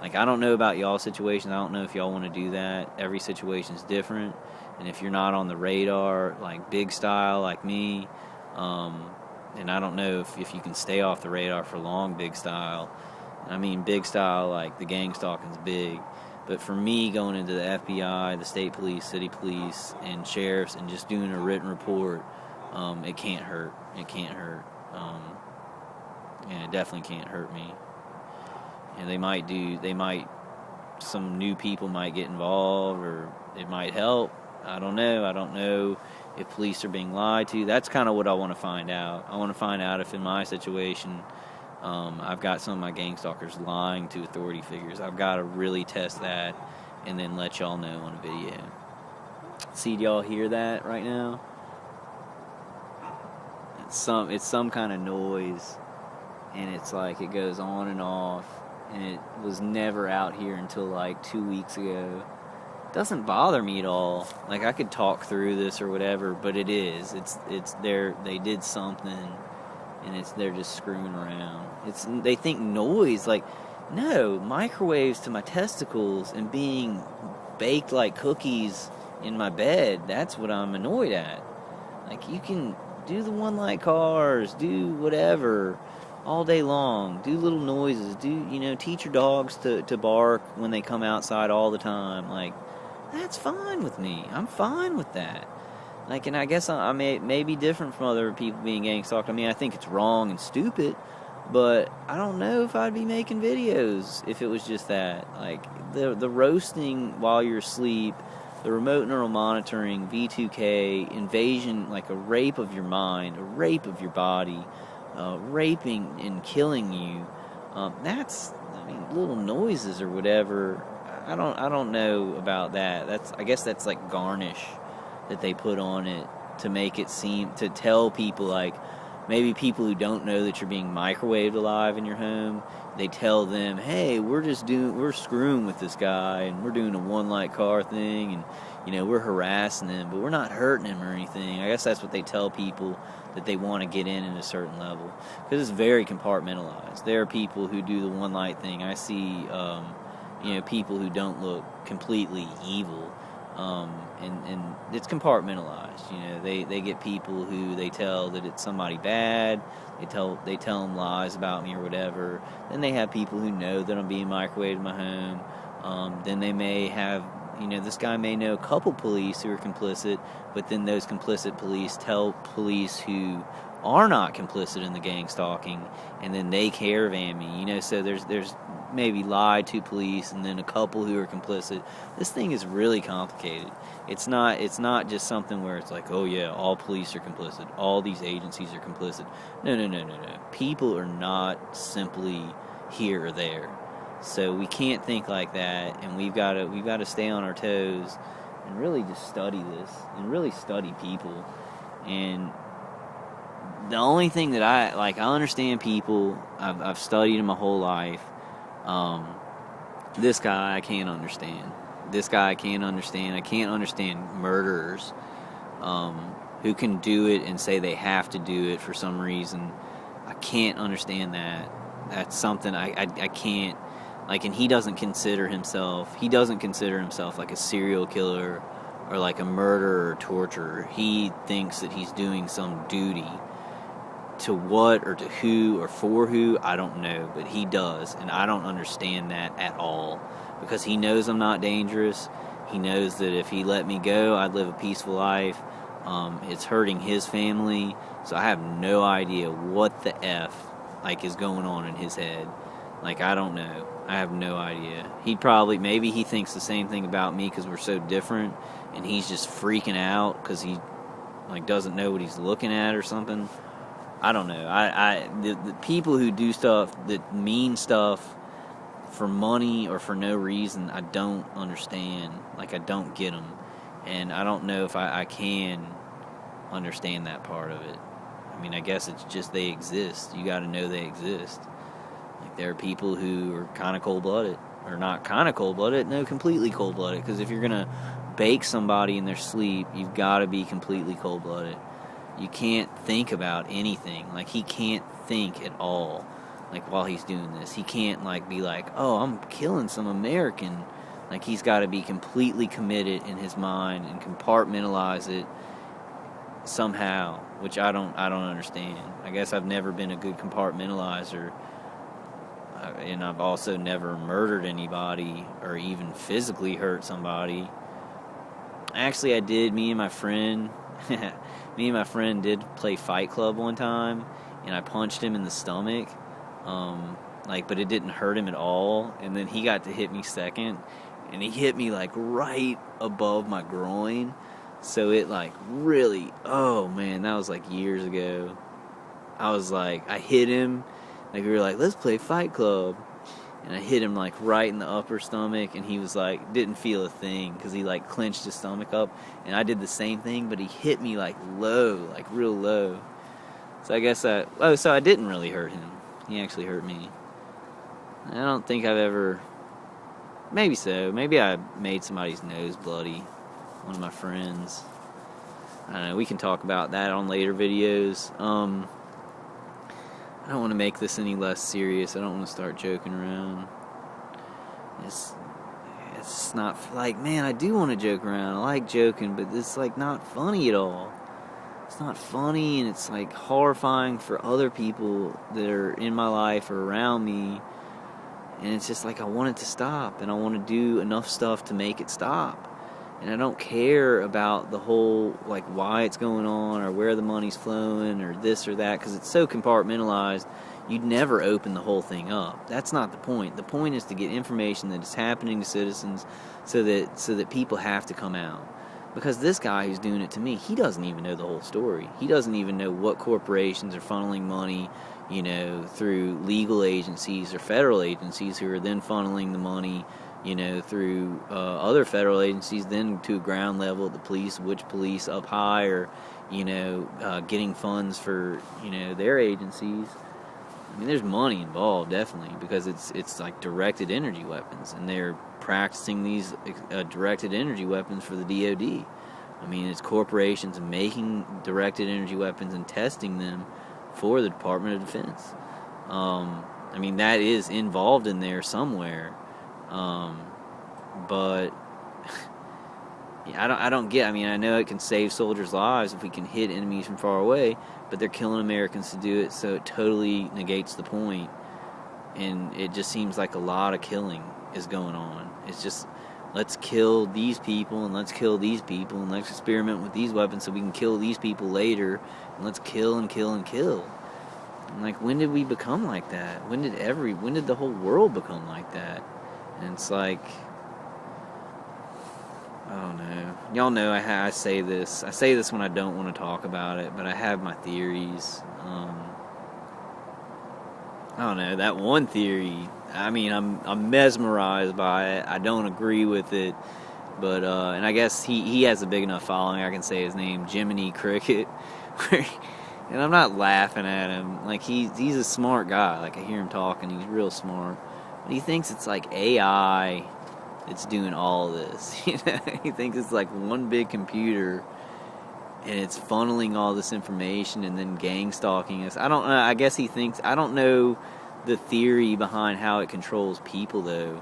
Like, I don't know about y'all's situation. I don't know if y'all want to do that. Every situation is different. And if you're not on the radar, like big style, like me, and I don't know if you can stay off the radar for long, big style. I mean, big style, like the gang stalking's big. But for me, going into the FBI, the state police, city police, and sheriffs, and just doing a written report, it can't hurt. It can't hurt. And it definitely can't hurt me. And some new people might get involved, or it might help. I don't know if police are being lied to. That's kind of what I want to find out. I want to find out if in my situation, I've got some of my gang stalkers lying to authority figures. I've got to really test that and then let y'all know on a video. See, do y'all hear that right now? It's some kind of noise, and it's like it goes on and off, and it was never out here until like 2 weeks ago. Doesn't bother me at all. Like, I could talk through this or whatever, but it is. It's they did something, and they're just screwing around. They think noise, like, no, microwaves to my testicles and being baked like cookies in my bed. That's what I'm annoyed at. Like, you can do the one light cars, do whatever all day long, do little noises, teach your dogs to bark when they come outside all the time. Like, that's fine with me. I'm fine with that. Like, and I guess I may be different from other people being gang stalked. I mean, I think it's wrong and stupid, but I don't know if I'd be making videos if it was just that. Like, the roasting while you're asleep, the remote neural monitoring, V2K, invasion, like a rape of your mind, a rape of your body, raping and killing you. Little noises or whatever. I don't know about that. I guess that's like garnish that they put on it to make it seem, to tell people, like, maybe people who don't know that you're being microwaved alive in your home, they tell them, hey, we're screwing with this guy, and we're doing a one light car thing, and we're harassing him, but we're not hurting him or anything. I guess that's what they tell people that they want to get in at a certain level, because it's very compartmentalized. There are people who do the one light thing. I see people who don't look completely evil, and it's compartmentalized. They get people who they tell that it's somebody bad. They tell them lies about me or whatever. Then they have people who know that I'm being microwaved in my home. Then they may have, this guy may know a couple police who are complicit, but then those complicit police tell police who are not complicit in the gang stalking, and then they caravan me. So there's maybe lied to police, and then a couple who are complicit. This thing is really complicated. It's not just something where it's like, oh yeah, all police are complicit, all these agencies are complicit. No. People are not simply here or there. So we can't think like that, and we've got to stay on our toes and really just study this and really study people. And the only thing that I understand people. I've studied them my whole life. This guy I can't understand. I can't understand murderers who can do it and say they have to do it for some reason. I can't understand that. That's something I can't. Like, and he doesn't consider himself like a serial killer or like a murderer or torturer. He thinks that he's doing some duty. To what or to who or for who, I don't know, but he does, and I don't understand that at all, because he knows I'm not dangerous. He knows that if he let me go, I'd live a peaceful life. It's hurting his family, so I have no idea what the F is going on in his head. Like, I don't know. I have no idea. Maybe he thinks the same thing about me because we're so different, and he's just freaking out because he doesn't know what he's looking at or something. I don't know. The people who do stuff that mean stuff for money or for no reason, I don't understand. Like, I don't get them, and I don't know if I can understand that part of it. I mean, I guess it's just they exist. You got to know they exist. Like, there are people who are kind of cold-blooded, or not kind of cold-blooded, no, completely cold-blooded. Because if you're gonna bake somebody in their sleep, you've got to be completely cold-blooded. You can't think about anything. Like, he can't think at all. Like, while he's doing this, he can't like be like, oh, I'm killing some American. Like, he's got to be completely committed in his mind and compartmentalize it somehow, which I don't understand. I guess I've never been a good compartmentalizer, and I've also never murdered anybody or even physically hurt somebody. Actually, I did. Me and my friend did play Fight Club one time, and I punched him in the stomach, but it didn't hurt him at all. And then he got to hit me second, and he hit me like right above my groin. So it like really, oh man, that was like years ago. I hit him, like we were like, let's play Fight Club. And I hit him like right in the upper stomach, and he was like, didn't feel a thing because he like clenched his stomach up. And I did the same thing, but he hit me like low, like real low. So I guess so I didn't really hurt him. He actually hurt me. I don't think I've ever, maybe so. Maybe I made somebody's nose bloody. One of my friends. I don't know. We can talk about that on later videos. I don't want to make this any less serious. I don't want to start joking around. It's not like, man, I do want to joke around. I like joking, but it's like not funny at all. It's not funny, and it's like horrifying for other people that are in my life or around me. And it's just like I want it to stop, and I want to do enough stuff to make it stop. And I don't care about the whole, like, why it's going on or where the money's flowing or this or that, because it's so compartmentalized, you'd never open the whole thing up. That's not the point. The point is to get information that is happening to citizens so that people have to come out. Because this guy who's doing it to me, he doesn't even know the whole story. He doesn't even know what corporations are funneling money, through legal agencies or federal agencies who are then funneling the money through other federal agencies, then to ground level, the police, which police up high are, getting funds for, their agencies. I mean, there's money involved, definitely, because it's like directed energy weapons, and they're practicing these directed energy weapons for the DoD. I mean, it's corporations making directed energy weapons and testing them for the Department of Defense. I mean, that is involved in there somewhere. But I don't get. I mean, I know it can save soldiers' lives if we can hit enemies from far away, but they're killing Americans to do it, so it totally negates the point. And it just seems like a lot of killing is going on. It's just, let's kill these people, and let's kill these people, and let's experiment with these weapons so we can kill these people later, and let's kill and kill and kill. And like, when did we become like that? When did the whole world become like that? And it's like, I don't know. Y'all know I say this. I say this when I don't want to talk about it, but I have my theories. I don't know, that one theory, I mean, I'm mesmerized by it. I don't agree with it, but and I guess he has a big enough following. I can say his name, Jiminy Cricket. And I'm not laughing at him. Like, he's a smart guy. Like, I hear him talking, he's real smart. But he thinks it's like AI that's doing all this. He thinks it's like one big computer, and it's funneling all this information and then gang stalking us. I don't know. I guess he thinks, I don't know the theory behind how it controls people, though.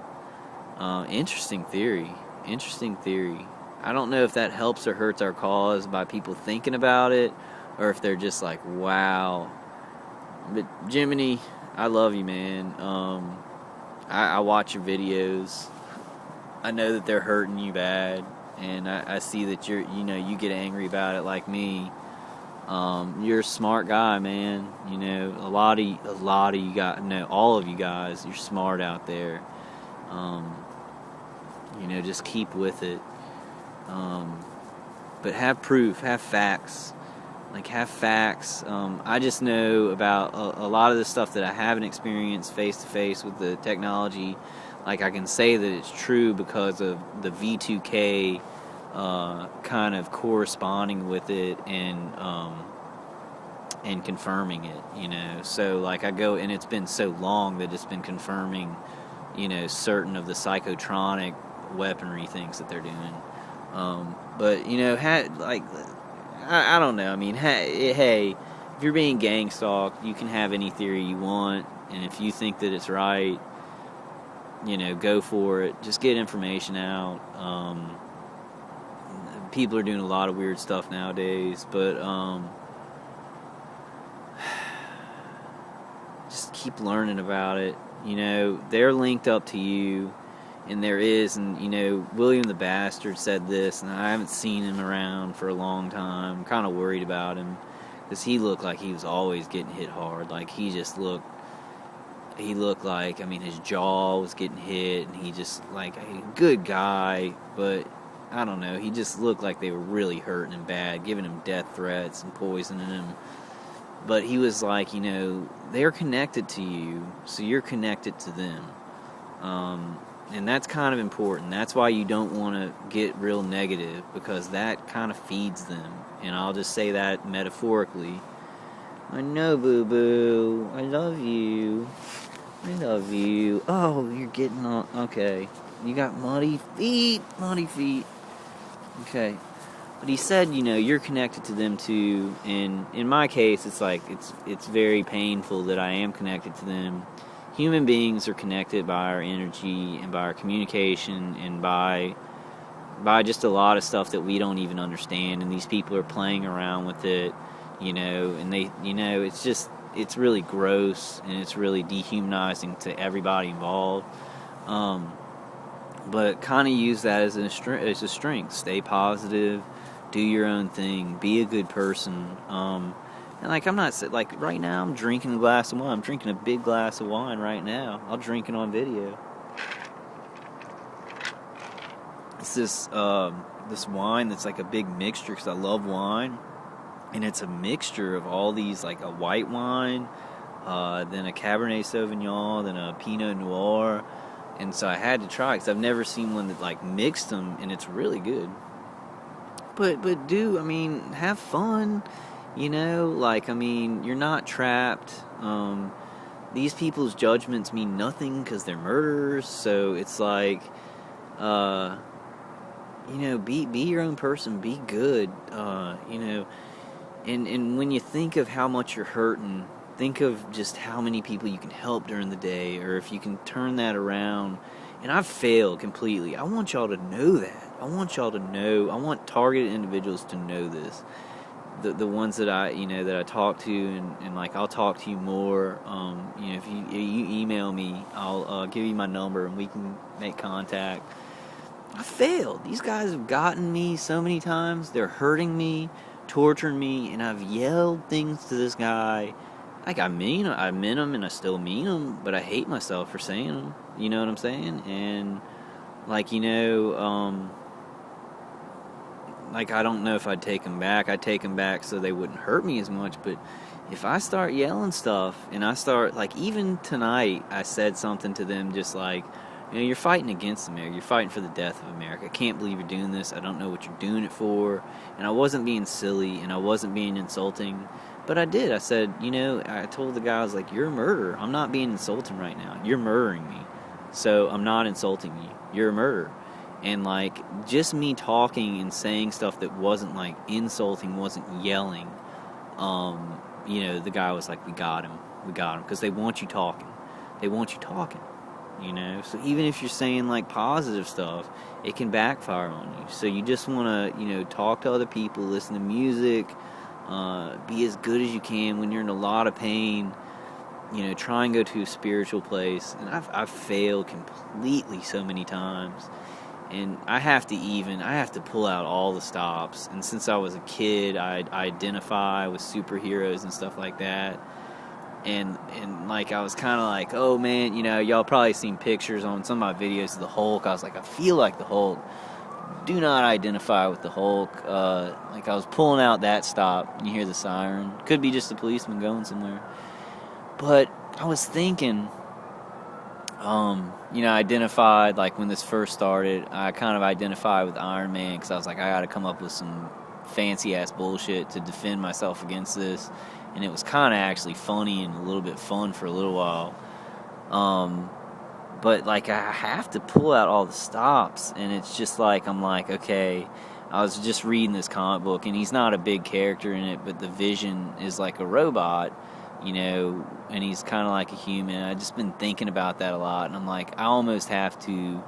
Interesting theory. I don't know if that helps or hurts our cause by people thinking about it, or if they're just like, wow. But Jiminy, I love you, man. I watch your videos. I know that they're hurting you bad, and I see that you get angry about it like me. You're a smart guy, man. A lot of you guys, no, all of you guys, you're smart out there. Just keep with it. But have proof, have facts. Have facts. I just know about a lot of the stuff that I haven't experienced face to face with the technology. I can say that it's true because of the V2K kind of corresponding with it, and and confirming it, you know. So like I go, and it's been so long that it's been confirming, you know, certain of the psychotronic weaponry things that they're doing. But you know, I don't know. I mean, hey, if you're being gang stalked, you can have any theory you want, and if you think that it's right, you know, go for it. Just get information out. People are doing a lot of weird stuff nowadays, but just keep learning about it. You know, they're linked up to you, and there is, and you know, William the Bastard said this, and I haven't seen him around for a long time. I'm kind of worried about him, because he looked like he was always getting hit hard. Like, he looked like, I mean, his jaw was getting hit, and he just, like, a good guy, but I don't know, he just looked like they were really hurting him bad, giving him death threats and poisoning him. But he was like, you know, they're connected to you, so you're connected to them. And that's kind of important. That's why you don't want to get real negative, because that kind of feeds them. And I'll just say that metaphorically. I know, boo-boo. I love you. I love you. Oh, you're getting on. Okay. You got muddy feet. Muddy feet. Okay. But he said, you know, you're connected to them too. And in my case, it's like, it's very painful that I am connected to them. Human beings are connected by our energy and by our communication and by just a lot of stuff that we don't even understand. And these people are playing around with it, you know, and they, you know, it's really gross, and it's really dehumanizing to everybody involved. But kind of use that as a strength. Stay positive, do your own thing, be a good person. And like, I'm not, like, right now I'm drinking a glass of wine. I'm drinking a big glass of wine right now. I'll drink it on video. It's this wine that's like a big mixture, because I love wine. And it's a mixture of all these, like a white wine, then a Cabernet Sauvignon, then a Pinot Noir. And so I had to try it, because I've never seen one that like mixed them, and it's really good. But I mean, have fun, you know, like, I mean, you're not trapped. These people's judgments mean nothing, because they're murderers. So it's like, you know, be your own person, be good, you know. And when you think of how much you're hurting, think of just how many people you can help during the day, or if you can turn that around. And I've failed completely. I want y'all to know that. I want y'all to know. I want targeted individuals to know this. The ones that I, you know, that I talk to, and like, I'll talk to you more. You know, if you email me, I'll give you my number, and we can make contact. I failed. These guys have gotten me so many times. They're hurting me, torturing me, and I've yelled things to this guy. Like, I meant them, and I still mean them, but I hate myself for saying them. You know what I'm saying? And, like, you know, like, I don't know if I'd take them back. I'd take them back so they wouldn't hurt me as much, but if I start yelling stuff, and I start, like, even tonight, I said something to them just like, you know, you're fighting against America. You're fighting for the death of America. I can't believe you're doing this. I don't know what you're doing it for. And I wasn't being silly, and I wasn't being insulting. But I did. I said, you know, I told the guy, I was like, you're a murderer. I'm not being insulting right now. You're murdering me. So I'm not insulting you. You're a murderer. And, like, just me talking and saying stuff that wasn't, like, insulting, wasn't yelling, you know, the guy was like, we got him. Because they want you talking. You know, so even if you're saying, like, positive stuff, it can backfire on you. So you just want to, you know, talk to other people, listen to music, be as good as you can when you're in a lot of pain. You know, try and go to a spiritual place. And I've failed completely so many times. And I have to pull out all the stops. And since I was a kid, I identify with superheroes and stuff like that. And like, I was kind of like, oh man, you know, y'all probably seen pictures on some of my videos of the Hulk. I was like, I feel like the Hulk. Do not identify with the Hulk. Like, I was pulling out that stop. You hear the siren. Could be just a policeman going somewhere. But I was thinking, you know, I identified, like, when this first started, I kind of identified with Iron Man, because I was like, I got to come up with some fancy-ass bullshit to defend myself against this. and it was kind of actually funny and a little bit fun for a little while. But like I have to pull out all the stops, and it's just like I'm like, okay, I was just reading this comic book, and he's not a big character in it, but the Vision is like a robot, and he's kind of like a human. I've just been thinking about that a lot, and I'm like, I almost have to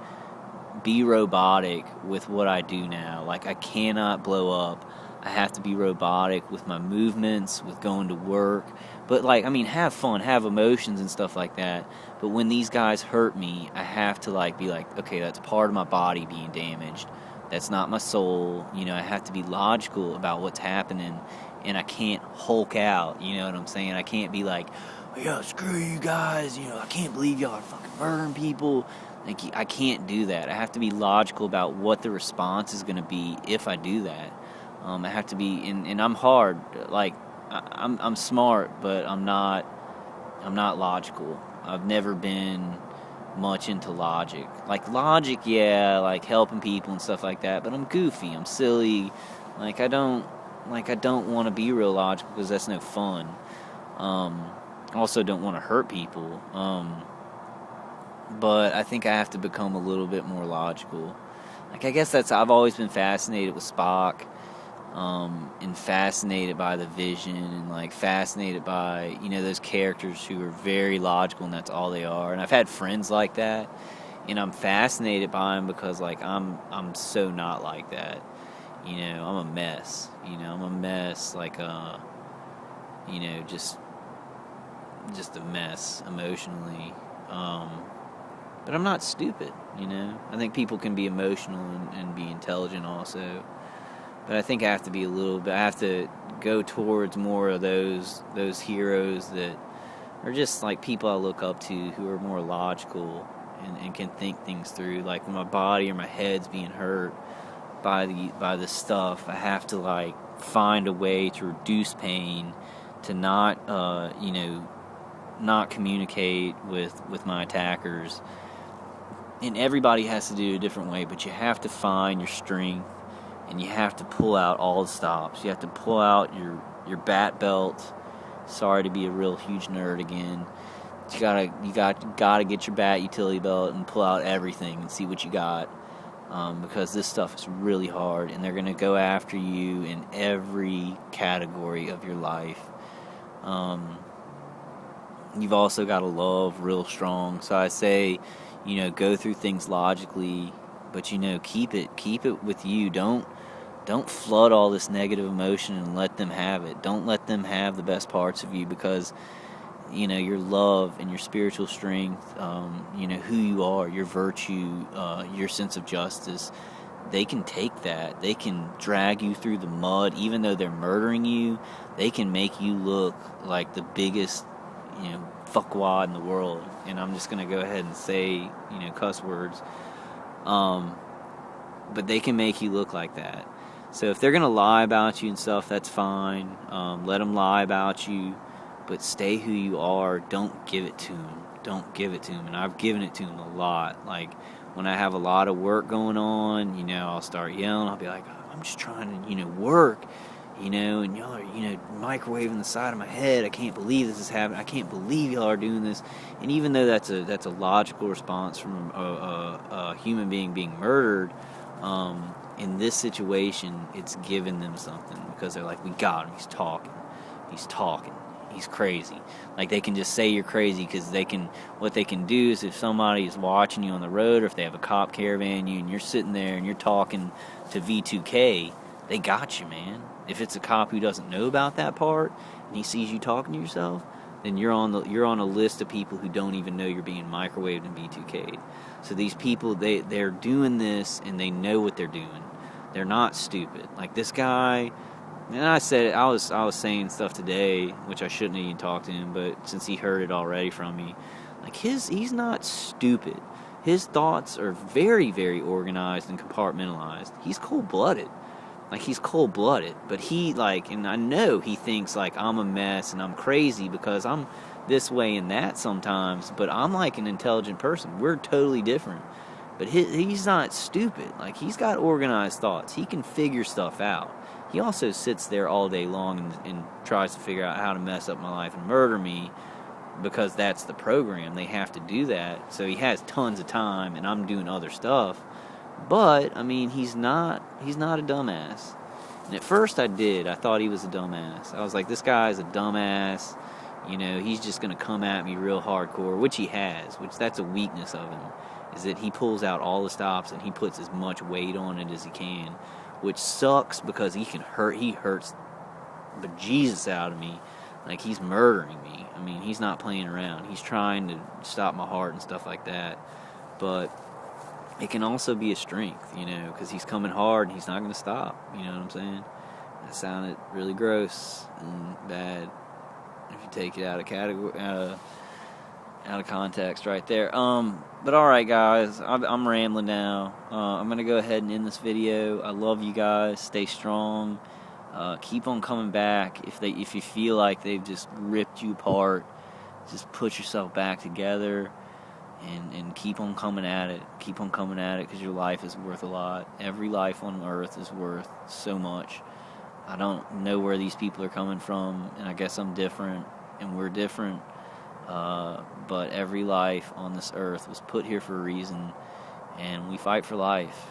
be robotic with what I do now. Like, I cannot blow up. I have to be robotic with my movements, with going to work. But, like, I mean, have fun, have emotions and stuff like that. But when these guys hurt me, I have to, like, be like, okay, that's part of my body being damaged. That's not my soul. I have to be logical about what's happening. And I can't Hulk out, you know what I'm saying? I can't be like, yeah, screw you guys, I can't believe y'all are fucking murdering people. Like, I can't do that. I have to be logical about what the response is going to be if I do that. I have to be, and I'm hard. Like, I'm smart, but I'm not logical. I've never been much into logic. Like, logic, yeah, like helping people and stuff like that. But I'm goofy. I'm silly. Like, I don't want to be real logical because that's no fun. Also, don't want to hurt people. But I think I have to become a little bit more logical. Like, I guess I've always been fascinated with Spock, and fascinated by the Vision, and like fascinated by, those characters who are very logical and that's all they are. And I've had friends like that, and I'm fascinated by them because, like, I'm so not like that. I'm a mess. I'm a mess, like, just a mess emotionally. But I'm not stupid, I think people can be emotional and be intelligent also. But I think I have to be I have to go towards more of those heroes that are just like people I look up to who are more logical and can think things through. Like, when my body or my head's being hurt by the stuff, I have to, like, find a way to reduce pain, to not not communicate with my attackers. And everybody has to do it a different way, but you have to find your strength, and you have to pull out all the stops. You have to pull out your bat belt. Sorry to be a real huge nerd again. You gotta get your bat utility belt and pull out everything and see what you got, because this stuff is really hard, and they're gonna go after you in every category of your life. You've also got to love real strong. So I say, go through things logically, but keep it with you. Don't flood all this negative emotion and let them have it. Don't let them have the best parts of you, because your love and your spiritual strength, who you are, your virtue, your sense of justice, they can take that. They can drag you through the mud. Even though they're murdering you, they can make you look like the biggest fuckwad in the world. And I'm just going to go ahead and say, cuss words. But they can make you look like that. So if they're going to lie about you and stuff, that's fine. Let them lie about you. But stay who you are. Don't give it to them. Don't give it to them. And I've given it to them a lot. Like, when I have a lot of work going on, I'll start yelling. I'll be like, I'm just trying to, work. And y'all are, microwaving the side of my head. I can't believe this is happening. I can't believe y'all are doing this. And even though that's a logical response from a human being murdered, in this situation, it's given them something, because they're like, we got him. He's talking. He's crazy. Like, they can just say you're crazy, because what they can do is, if somebody is watching you on the road, or if they have a cop caravan you and you're sitting there and you're talking to V2K, they got you, man. If it's a cop who doesn't know about that part and he sees you talking to yourself, then you're on a list of people who don't even know you're being microwaved and V2K'd. So these people, they're doing this, and they know what they're doing. They're not stupid. Like this guy, and I said, I was saying stuff today, which I shouldn't even talk to him, but since he heard it already from me, like he's not stupid. His thoughts are very, very organized and compartmentalized. He's cold-blooded. Like, he's cold-blooded, but he, like, and I know he thinks, like, I'm a mess and I'm crazy because I'm this way and that sometimes, but I'm, like, an intelligent person. We're totally different. But he's not stupid. Like, he's got organized thoughts. He can figure stuff out. He also sits there all day long and tries to figure out how to mess up my life and murder me, because that's the program. They have to do that. So he has tons of time, and I'm doing other stuff. But, I mean, he's not a dumbass. And at first I thought he was a dumbass. I was like, this guy's a dumbass. You know, he's just going to come at me real hardcore, which he has, which that's a weakness of him, is that he pulls out all the stops and he puts as much weight on it as he can, which sucks because he hurts the bejesus out of me. Like, he's murdering me. I mean, he's not playing around. He's trying to stop my heart and stuff like that. But it can also be a strength, you know, because he's coming hard and he's not going to stop. You know what I'm saying? That sounded really gross and bad if you take it out of context right there. But all right, guys, I'm rambling now. I'm going to go ahead and end this video. I love you guys. Stay strong. Keep on coming back. If you feel like they've just ripped you apart, just put yourself back together. And keep on coming at it. Keep on coming at it, because your life is worth a lot. Every life on earth is worth so much. I don't know where these people are coming from, and I guess I'm different, and we're different. But every life on this earth was put here for a reason, and we fight for life.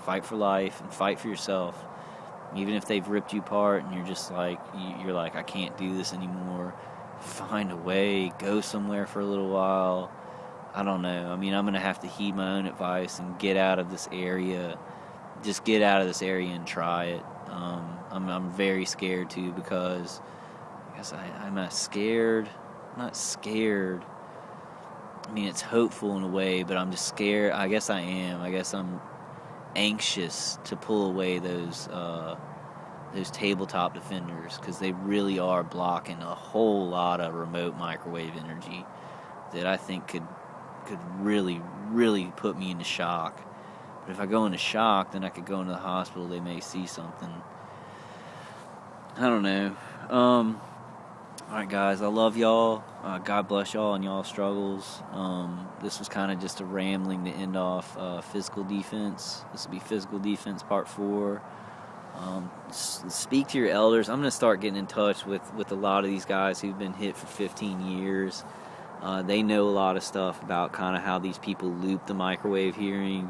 Fight for life and fight for yourself. Even if they've ripped you apart and you're just like, I can't do this anymore. Find a way. Go somewhere for a little while. I don't know. I mean, I'm going to have to heed my own advice and get out of this area. Just get out of this area and try it. I'm very scared, too, because I guess I'm not scared. I'm not scared. I mean, it's hopeful in a way, but I'm just scared. I guess I am. I guess I'm anxious to pull away those tabletop defenders, because they really are blocking a whole lot of remote microwave energy that I think could really, really put me into shock. But if I go into shock, then I could go into the hospital. They may see something. I don't know. Alright, guys, I love y'all. God bless y'all and y'all's struggles. This was kind of just a rambling to end off physical defense. This will be physical defense part 4. Speak to your elders. I'm going to start getting in touch with a lot of these guys who've been hit for 15 years. They know a lot of stuff about kind of how these people loop the microwave hearing,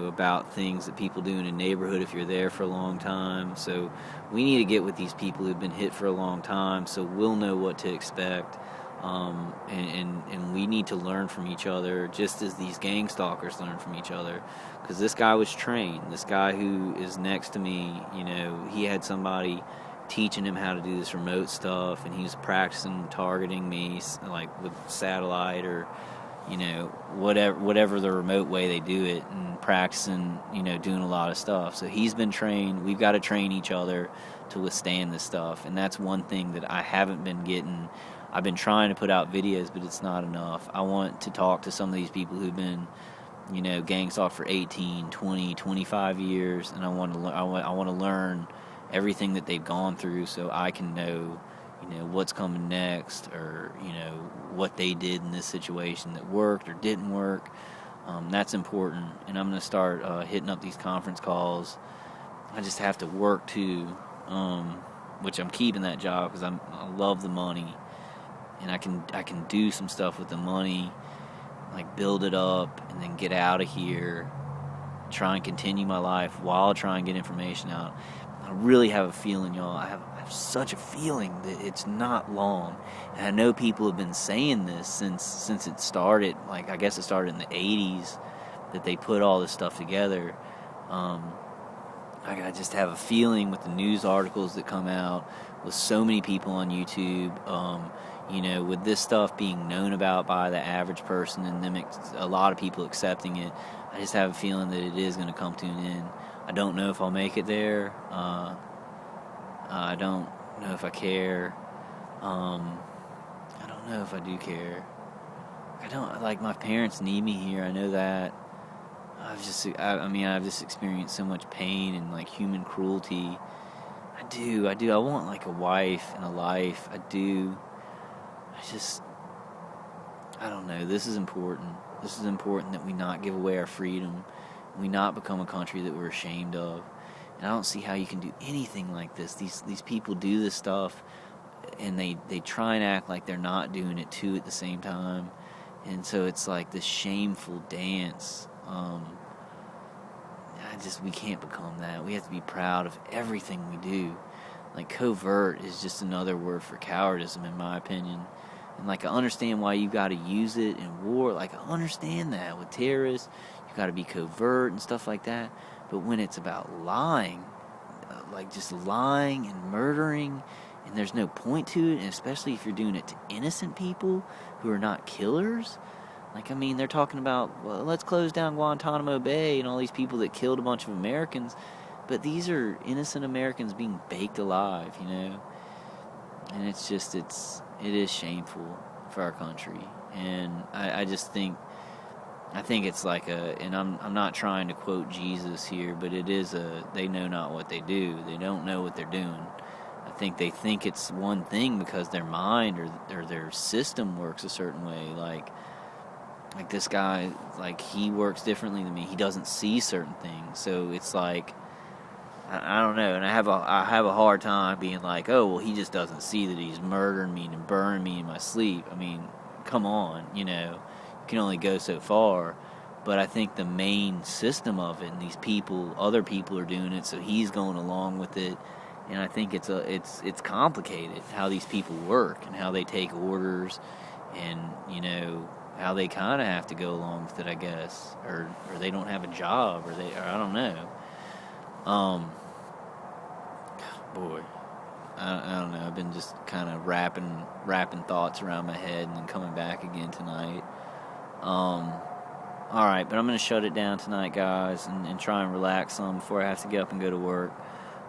about things that people do in a neighborhood if you're there for a long time. So we need to get with these people who've been hit for a long time, so we'll know what to expect. And we need to learn from each other, just as these gang stalkers learn from each other. Because this guy was trained. This guy who is next to me, he had somebody teaching him how to do this remote stuff, and he was practicing targeting me, like with satellite or, whatever the remote way they do it, and practicing, doing a lot of stuff. So he's been trained. We've got to train each other to withstand this stuff, and that's one thing that I haven't been getting. I've been trying to put out videos, but it's not enough. I want to talk to some of these people who've been, gang stalked for 18, 20, 25 years, and I want to learn everything that they've gone through, so I can know, what's coming next, or, what they did in this situation that worked or didn't work. That's important, and I'm going to start hitting up these conference calls. I just have to work too, which I'm keeping that job because I love the money, and I can do some stuff with the money, like build it up and then get out of here, try and continue my life while trying to get information out. I really have a feeling, y'all. I have such a feeling that it's not long. And I know people have been saying this since it started. Like, I guess it started in the 80s that they put all this stuff together. I just have a feeling with the news articles that come out, with so many people on YouTube, with this stuff being known about by the average person and them, a lot of people accepting it, I just have a feeling that it is going to come to an end. I don't know if I'll make it there. I don't know if I care. I don't know if I do care. My parents need me here. I know that. I've just experienced so much pain and, like, human cruelty. I do. I want, like, a wife and a life. I do. I don't know. This is important. This is important that we not give away our freedom. We not become a country that we're ashamed of. And I don't see how you can do anything like this. These people do this stuff, and they try and act like they're not doing it too at the same time. And so it's like this shameful dance. We can't become that. We have to be proud of everything we do. Like, covert is just another word for cowardism, in my opinion. And, like, I understand why you got to use it in war. Like, I understand that with terrorists. You got to be covert and stuff like that. But when it's about lying, like just lying and murdering, and there's no point to it, and especially if you're doing it to innocent people who are not killers. Like, I mean, they're talking about, well, let's close down Guantanamo Bay and all these people that killed a bunch of Americans. But these are innocent Americans being baked alive, you know? And it's just, it is shameful for our country. And I just think, it's like and I'm not trying to quote Jesus here, but it is they know not what they do. They don't know what they're doing. I think they think it's one thing because their mind or their system works a certain way. Like this guy, like, he works differently than me. He doesn't see certain things. So it's like, I don't know. And I have a hard time being like, oh, well, he just doesn't see that he's murdering me and burning me in my sleep. I mean, come on, you know. You can only go so far. But I think the main system of it, and these people, other people are doing it, so he's going along with it. And I think it's complicated how these people work and how they take orders, and, you know, how they kind of have to go along with it, I guess, or they don't have a job, or I don't know. Boy, I don't know. I've been just kind of wrapping thoughts around my head and then coming back again tonight. All right, but I'm going to shut it down tonight, guys, and try and relax some before I have to get up and go to work.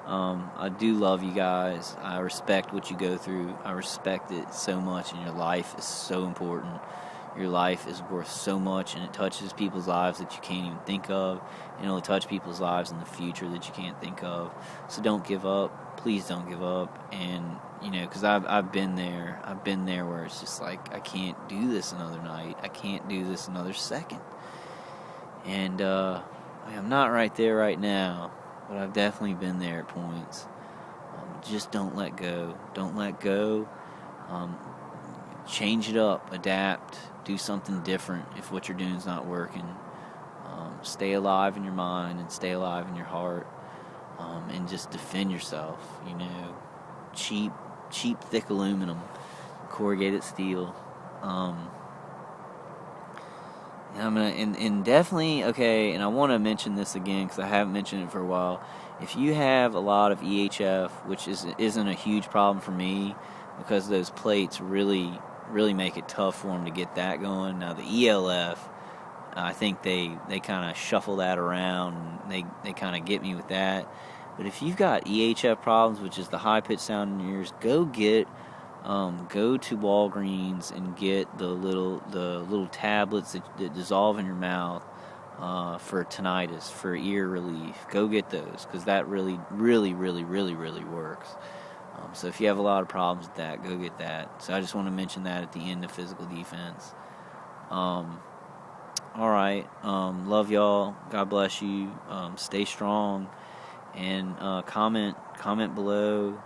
I do love you guys. I respect what you go through. I respect it so much, and your life is so important. Your life is worth so much, and it touches people's lives that you can't even think of, and it'll touch people's lives in the future that you can't think of. So don't give up. Please don't give up. And, you know, because I've been there. I've been there where it's just like, I can't do this another night. I can't do this another second. And I'm not right there right now, but I've definitely been there at points. Just don't let go. Don't let go. Change it up. Adapt. Do something different if what you're doing is not working. Stay alive in your mind and stay alive in your heart, and just defend yourself. You know, cheap, thick aluminum, corrugated steel. And I'm gonna and definitely okay. And I want to mention this again because I haven't mentioned it for a while. If you have a lot of EHF, which isn't a huge problem for me, because those plates really make it tough for them to get that going. Now the ELF, I think they kind of shuffle that around, and they kind of get me with that. But if you've got EHF problems, which is the high pitched sound in your ears, go to Walgreens and get the little tablets that dissolve in your mouth for tinnitus, for ear relief. Go get those, because that really works. So if you have a lot of problems with that, go get that. So I just want to mention that at the end of physical defense. All right. Love y'all. God bless you. Stay strong. And comment below.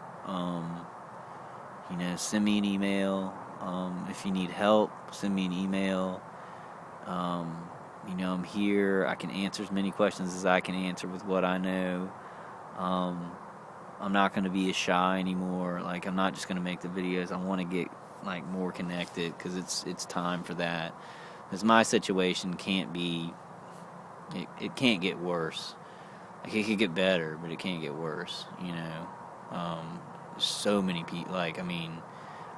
You know, send me an email. If you need help, send me an email. You know, I'm here. I can answer as many questions as I can answer with what I know. I'm not going to be as shy anymore. Like, I'm not just going to make the videos. I want to get, like, more connected, because it's time for that. Because my situation can't be, it can't get worse. Like, it could get better, but it can't get worse, you know. So many people, like, I mean,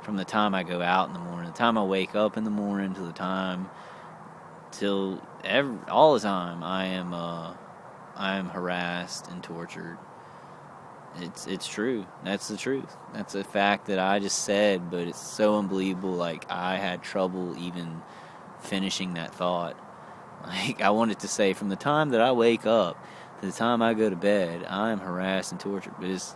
from the time I go out in the morning, the time I wake up in the morning, to the time, all the time, I am harassed and tortured. It's true. That's the truth. That's a fact that I just said, but it's so unbelievable. Like, I had trouble even finishing that thought. Like, I wanted to say, from the time that I wake up to the time I go to bed, I am harassed and tortured. But it's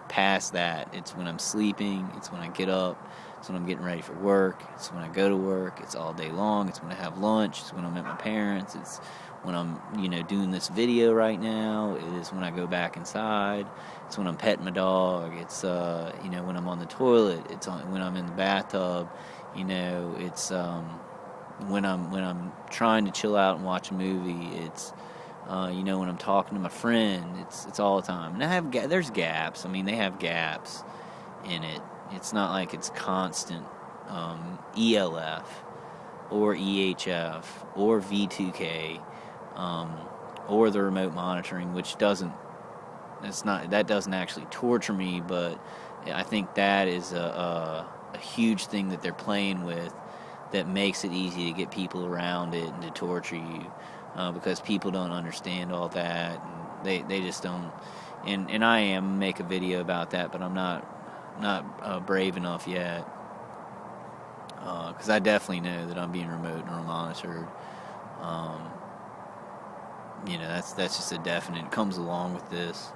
past that. It's when I'm sleeping. It's when I get up. It's when I'm getting ready for work. It's when I go to work. It's all day long. It's when I have lunch. It's when I'm at my parents'. It's when I'm, doing this video right now. It is when I go back inside. It's when I'm petting my dog. It's, when I'm on the toilet. It's when I'm in the bathtub. It's when I'm trying to chill out and watch a movie. It's when I'm talking to my friend. It's all the time. And there's gaps. I mean, they have gaps in it. It's not like it's constant ELF or EHF or V2K or the remote monitoring, which doesn't actually torture me, but I think that is a huge thing that they're playing with that makes it easy to get people around it and to torture you, because people don't understand all that, and they just don't. And I am make a video about that, but I'm not brave enough yet, because I definitely know that I'm being remote and monitored. That's just a definite. It comes along with this,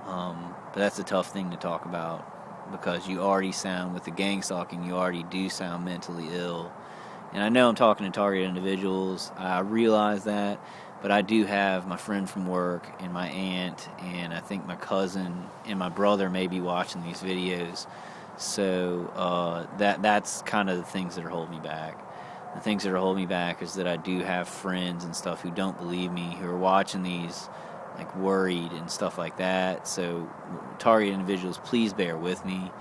but that's a tough thing to talk about, because you already sound, with the gang stalking, you already do sound mentally ill. And I know I'm talking to targeted individuals. I realize that, but I do have my friend from work and my aunt, and I think my cousin and my brother may be watching these videos. So that's kind of the things that are holding me back. The things that are holding me back is that I do have friends and stuff who don't believe me, who are watching these, like, worried and stuff like that. So targeted individuals, please bear with me.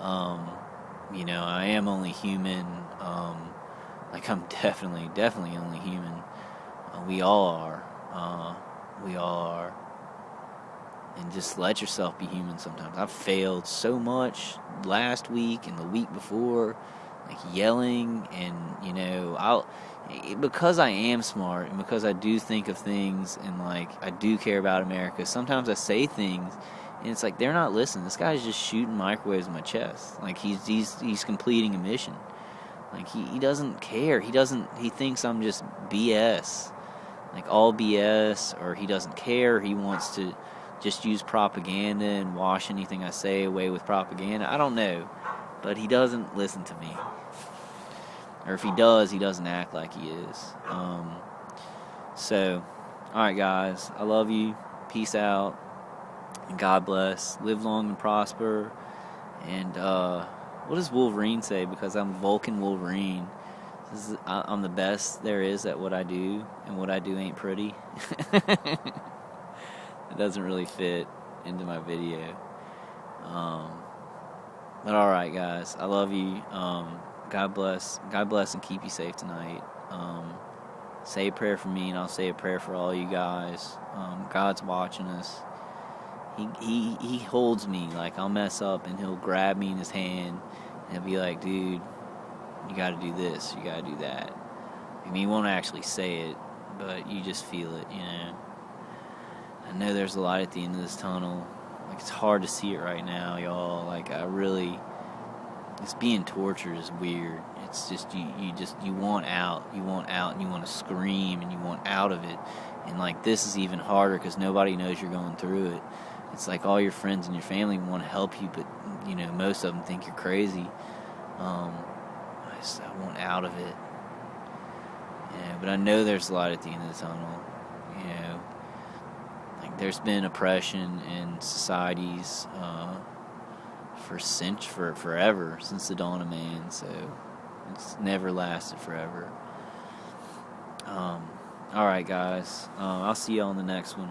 I am only human. I'm definitely only human. We all are. And just let yourself be human sometimes. I've failed so much last week and the week before, like yelling, and because I am smart and because I do think of things, and like I do care about America, sometimes I say things and it's like they're not listening. This guy's just shooting microwaves in my chest. Like he's completing a mission. Like he doesn't care. He thinks I'm just BS. Like all BS, or he doesn't care. He wants to just use propaganda and wash anything I say away with propaganda. I don't know, but he doesn't listen to me. Or if he does, he doesn't act like he is. So, alright guys, I love you. Peace out. And God bless. Live long and prosper. And what does Wolverine say? Because I'm Vulcan Wolverine. I'm the best there is at what I do, and what I do ain't pretty. It doesn't really fit into my video. But alright guys, I love you. God bless and keep you safe tonight. Say a prayer for me, and I'll say a prayer for all you guys. God's watching us. He holds me. Like, I'll mess up and he'll grab me in his hand and he'll be like, dude, you gotta do this, you gotta do that. I mean, he won't actually say it, but you just feel it, I know there's a light at the end of this tunnel. Like, it's hard to see it right now, y'all. Like, this being tortured is weird. It's just, you want out, and you want to scream, and you want out of it. And like, this is even harder because nobody knows you're going through it. It's like all your friends and your family want to help you, but most of them think you're crazy. I want out of it. But I know there's a light at the end of the tunnel. Like, there's been oppression in societies for forever, since the dawn of man. So it's never lasted forever. All right, guys. I'll see you on the next one.